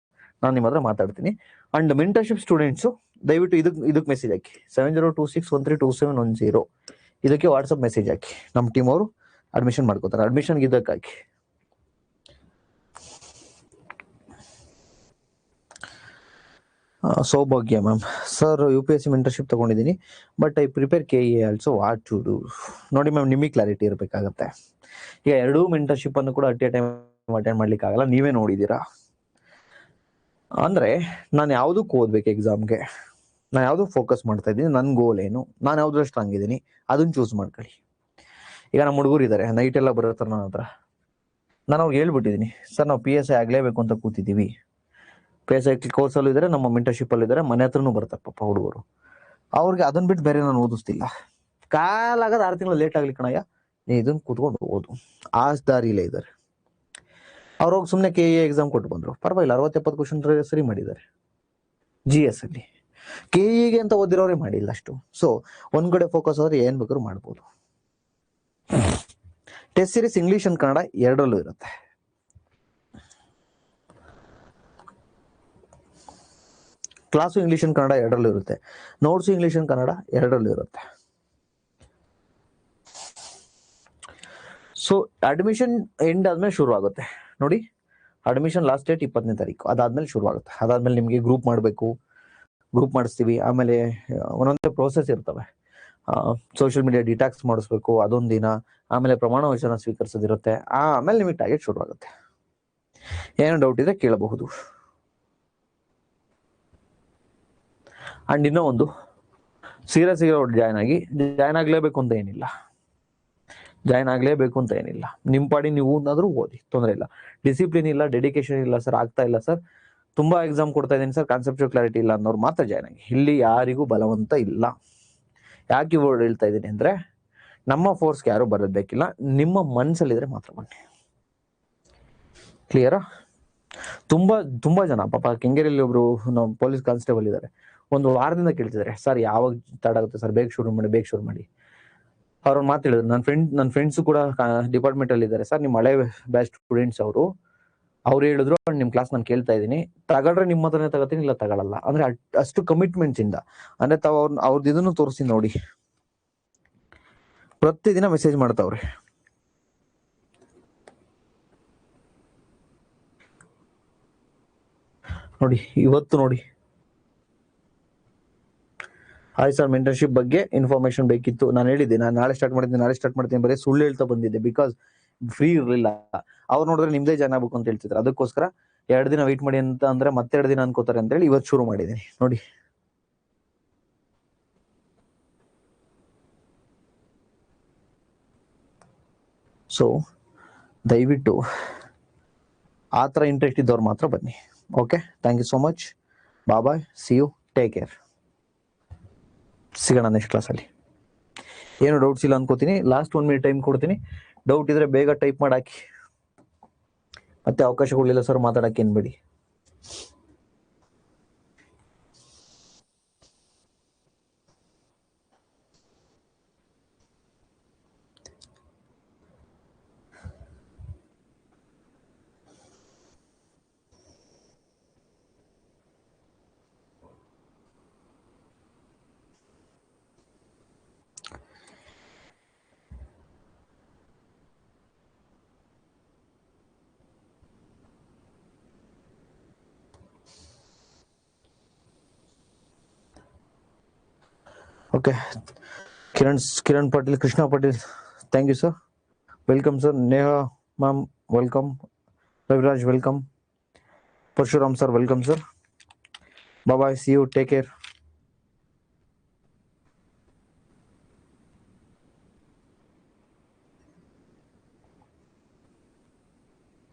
ನಾನು ನಿಮ್ಮ ಹತ್ರ ಮಾತಾಡ್ತೀನಿ. ಅಂಡ್ ಮೆಂಟರ್ಶಿಪ್ ಸ್ಟೂಡೆಂಟ್ಸು ದಯವಿಟ್ಟು ಇದಕ್ಕೆ ಮೆಸೇಜ್ ಹಾಕಿ, 7026132710 ಇದಕ್ಕೆ ವಾಟ್ಸಪ್ ಮೆಸೇಜ್ ಹಾಕಿ. ನಮ್ಮ ಟೀಮ್ ಅವರು ಅಡ್ಮಿಷನ್ ಮಾಡ್ಕೋತಾರೆ. ಅಡ್ಮಿಷನ್ಗೆ ಇದಕ್ಕೆ ಹಾಕಿ. Saubhagya ma'am, sir UPSC mentorship ತಗೊಂಡಿದ್ದೀನಿ, but I prepare KA also, what to do. ನೋಡಿ ಮ್ಯಾಮ್, ನಿಮಗೆ ಕ್ಲಾರಿಟಿ ಇರಬೇಕಾಗತ್ತೆ. ಈಗ 2 ಮೆಂಟರ್ಶಿಪ್ ಅನ್ನು ಕೂಡ ಅಟ್ ಎ ಟೈಮ್ ಅಟೆಂಡ್ ಮಾಡ್ಲಿಕ್ಕೆ ಆಗಲ್ಲ. ನೀವೇ ನೋಡಿದ್ದೀರಾ. ಅಂದ್ರೆ ನಾನು ಯಾವುದಕ್ಕೆ ಓದ್ಬೇಕು ಎಕ್ಸಾಮ್ಗೆ, ನಾನು ಯಾವುದಕ್ಕೆ ಫೋಕಸ್ ಮಾಡ್ತಾ ಇದ್ದೀನಿ, ನನ್ನ ಗೋಲ್ ಏನು, ನಾನು ಯಾವ್ದ್ರಲ್ಲಿ ಸ್ಟ್ರಾಂಗ್ ಇದ್ದೀನಿ, ಅದನ್ನ ಚೂಸ್ ಮಾಡ್ಕೊಳ್ಳಿ. ಈಗ ನಮ್ಮ ಹುಡುಗರು ಇದ್ದಾರೆ, ನೈಟ್ ಎಲ್ಲ ಬರುತ್ತಾರೆ ನನ್ನ ಹತ್ರ. ನಾನು ಅವ್ರಿಗೆ ಹೇಳ್ಬಿಟ್ಟಿದ್ದೀನಿ, ಸರ್ ನಾವು PSI ಆಗಲೇಬೇಕು ಅಂತ ಕೂತಿದ್ದೀವಿ. PSI ಕೋರ್ಸಲ್ಲೂ ಇದ್ದಾರೆ, ನಮ್ಮ ಮೆಂಟರ್ಶಿಪ್ ಅಲ್ಲಿ ಇದ್ದಾರೆ, ಮನೆ ಹತ್ರನೂ ಬರ್ತಾರೆ ಪಾಪ ಹುಡುಗರು. ಅವ್ರಿಗೆ ಅದನ್ನ ಬಿಟ್ಟು ಬೇರೆ ನಾನು ಓದಿಸ್ತಿಲ್ಲ. ಕಾಲಾಗದ 6 ತಿಂಗಳು ಲೇಟ್ ಆಗ್ಲಿ ಕಣಯ್ಯ, ನೀ ಇದನ್ನ ಕೂತ್ಕೊಂಡು ಓದು, ಆ ದಾರಿಲೇ ಇದ್ದಾರೆ. ಅವ್ರು ಹೋಗಿ ಸುಮ್ಮನೆ KA ಎಕ್ಸಾಮ್ ಕೊಟ್ಟು ಬಂದ್ರು, ಪರವಾಗಿಲ್ಲ, 60-70 ಕ್ವಶನ್ ಸರಿ ಮಾಡಿದ್ದಾರೆ. GS ಅಲ್ಲಿ KEಗೆ ಅಂತ ಓದಿರೋರೇ ಮಾಡಿಲ್ಲ ಅಷ್ಟು. ಸೊ ಒಂದ್ ಕಡೆ ಫೋಕಸ್ ಆದ್ರೆ ಏನ್ ಬೇಕಾದ್ರೂ ಮಾಡ್ಬೋದು. Test series English and Kannada ಎರಡರಲ್ಲೂ ಇರುತ್ತೆ. ಕ್ಲಾಸು ಇಂಗ್ಲಿಷ್ ಅಂಡ್ ಕನ್ನಡ ಎರಡರಲ್ಲೂ ಇರುತ್ತೆ. ನೋಟ್ಸು ಇಂಗ್ಲಿಷ್ ಅಂಡ್ ಕನ್ನಡ ಎರಡರಲ್ಲೂ ಇರುತ್ತೆ. ಸೊ ಅಡ್ಮಿಷನ್ ಎಂಡ್ ಆದ್ಮೇಲೆ ಶುರು ಆಗುತ್ತೆ ನೋಡಿ. ಅಡ್ಮಿಷನ್ ಲಾಸ್ಟ್ ಡೇಟ್ 20ನೇ ತಾರೀಕು, ಅದಾದ್ಮೇಲೆ ಶುರು ಆಗುತ್ತೆ. ಅದಾದ್ಮೇಲೆ ನಿಮಗೆ ಗ್ರೂಪ್ ಮಾಡಬೇಕು, ಗ್ರೂಪ್ ಮಾಡಿಸ್ತೀವಿ. ಆಮೇಲೆ ಒಂದೊಂದೇ ಪ್ರೋಸೆಸ್ ಇರ್ತವೆ. ಸೋಷಿಯಲ್ ಮೀಡಿಯಾ ಡಿಟಾಕ್ಸ್ ಮಾಡಿಸ್ಬೇಕು, ಅದೊಂದು ದಿನ. ಆಮೇಲೆ ಪ್ರಮಾಣ ವಚನ ಸ್ವೀಕರಿಸೋದಿರುತ್ತೆ. ಆಮೇಲೆ ನಿಮಗೆ ಟಾರ್ಗೆಟ್ ಶುರು ಆಗುತ್ತೆ. ಏನೋ ಡೌಟ್ ಇದೆ ಕೇಳಬಹುದು. ಅಂಡ್ ಇನ್ನೂ ಒಂದು, ಸೀರಿಯಸ್ ಜಾಯ್ನ್ ಆಗಲೇಬೇಕು ಅಂತ ಏನಿಲ್ಲ. ನಿಮ್ಮ ಪಾಡಿ ನೀವು ಏನಾದ್ರೂ ಓದಿ, ತೊಂದರೆ ಇಲ್ಲ. ಡಿಸಿಪ್ಲಿನ್ ಇಲ್ಲ, ಡೆಡಿಕೇಶನ್ ಇಲ್ಲ ಸರ್, ಆಗ್ತಾ ಇಲ್ಲ ಸರ್, ತುಂಬಾ ಎಕ್ಸಾಮ್ ಕೊಡ್ತಾ ಇದ್ದೀನಿ ಸರ್, ಕಾನ್ಸೆಪ್ಚುವಲ್ ಕ್ಲಾರಿಟಿ ಇಲ್ಲ ಅನ್ನೋರು ಮಾತ್ರ ಜಾಯ್ನ್ ಆಗಿ. ಇಲ್ಲಿ ಯಾರಿಗೂ ಬಲವಂತ ಇಲ್ಲ. ಯಾಕೆ ಈ ವರ್ಡ್ ಹೇಳ್ತಾ ಇದ್ದೀನಿ ಅಂದ್ರೆ, ನಮ್ಮ ಫೋರ್ಸ್ಗೆ ಯಾರು ಬರೋದ್ ಬೇಕಿಲ್ಲ, ನಿಮ್ಮ ಮನ್ಸಲ್ಲಿದ್ರೆ ಮಾತ್ರ ಬನ್ನಿ. ಕ್ಲಿಯರಾ? ತುಂಬಾ ಜನ ಪಾಪ ಕೆಂಗೇರಿಯಲ್ಲಿ ಒಬ್ರು ನಮ್ಮ ಪೊಲೀಸ್ ಕಾನ್ಸ್ಟೇಬಲ್ ಇದ್ದಾರೆ, ಒಂದು ವಾರದಿಂದ ಕೇಳ್ತಿದ್ದಾರೆ, ಸರ್ ಯಾವಾಗ ಸ್ಟಾರ್ಟ್ ಆಗುತ್ತೆ ಸರ್, ಬೇಗ ಶುರು ಮಾಡಿ. ಅವ್ರ ಮಾತು ಹೇಳಿದ್ರು, ನನ್ನ ಫ್ರೆಂಡ್ಸ್ ಕೂಡ ಡಿಪಾರ್ಟ್ಮೆಂಟ್ ಅಲ್ಲಿ ಇದ್ದಾರೆ ಸರ್, ನಿಮ್ಮ ಹಳೆ ಬ್ಯಾಚ್ ಸ್ಟೂಡೆಂಟ್ಸ್ ಅವ್ರು ಹೇಳಿದ್ರು, ನಿಮ್ ಕ್ಲಾಸ್ ನಾನು ಕೇಳ್ತಾ ಇದ್ದೀನಿ, ತಗೊಳ್ರೆ ನಿಮ್ಮ ಹತ್ರನೇ ತಗೋತೀನಿ, ಇಲ್ಲ ತಗೊಳಲ್ಲ. ಅಂದ್ರೆ ಅಷ್ಟು ಕಮಿಟ್ಮೆಂಟ್ಸ್ ಇಂದ, ಅಂದ್ರೆ ತಾವ್ ಅವ್ರದ್ದು ಇದನ್ನು ತೋರಿಸಿ ನೋಡಿ, ಪ್ರತಿದಿನ ಮೆಸೇಜ್ ಮಾಡ್ತಾವ್ರೆ. ನೋಡಿ ಇವತ್ತು ನೋಡಿ, ಹಾಯ್ ಸರ್, ಮೆಂಟರ್ಶಿಪ್ ಬಗ್ಗೆ ಇನ್ಫಾರ್ಮೇಶನ್ ಬೇಕಿತ್ತು. ನಾನು ಹೇಳಿದ್ದೆ, ನಾನು ನಾಳೆ ಸ್ಟಾರ್ಟ್ ಮಾಡ್ತೀನಿ ಬರೀ ಸುಳ್ಳು ಹೇಳ್ತಾ ಬಂದಿದ್ದೆ, ಬಿಕಾಸ್ ಫ್ರೀ ಇರಲಿಲ್ಲ. ಅವ್ರು ನೋಡಿದ್ರೆ ನಿಮ್ದೇ ಜಾಯ್ನ್ ಆಗ್ಬೇಕು ಅಂತ ಹೇಳ್ತಿದ್ರು. ಅದಕ್ಕೋಸ್ಕರ 2 ದಿನ ವೆಯ್ಟ್ ಮಾಡಿ ಅಂತ ಅಂದ್ರೆ ಮತ್ತೆ 2 ದಿನ ಅನ್ಕೋತಾರೆ ಅಂತ ಹೇಳಿ ಇವತ್ತು ಶುರು ಮಾಡಿದ್ದೀನಿ ನೋಡಿ. ಸೊ ದಯವಿಟ್ಟು ಆ ಥರ ಇಂಟ್ರೆಸ್ಟ್ ಇದ್ದವ್ರು ಮಾತ್ರ ಬನ್ನಿ. Okay, thank you so much. Bye, see you, take care. ಸಿಗೋಣ ನೆಕ್ಸ್ಟ್ ಕ್ಲಾಸಲ್ಲಿ. ಏನು ಡೌಟ್ಸ್ ಇಲ್ಲ ಅನ್ಕೋತೀನಿ. ಲಾಸ್ಟ್ 1 minute ಟೈಮ್ ಕೊಡ್ತೀನಿ. ಡೌಟ್ ಇದ್ರೆ ಬೇಗ ಟೈಪ್ ಮಾಡಾಕಿ. ಮತ್ತೆ ಅವಕಾಶ ಕೊಡಲಿಲ್ಲ ಸರ್ ಮಾತಾಡಕ್ಕೆ ಏನ್ಬೇಡಿ. Okay, Kiran Patil, Krishna Patil, thank you sir. Welcome sir. Neha ma'am welcome. Raviraj welcome. Parashuram sir welcome sir. Bye, see you, take care.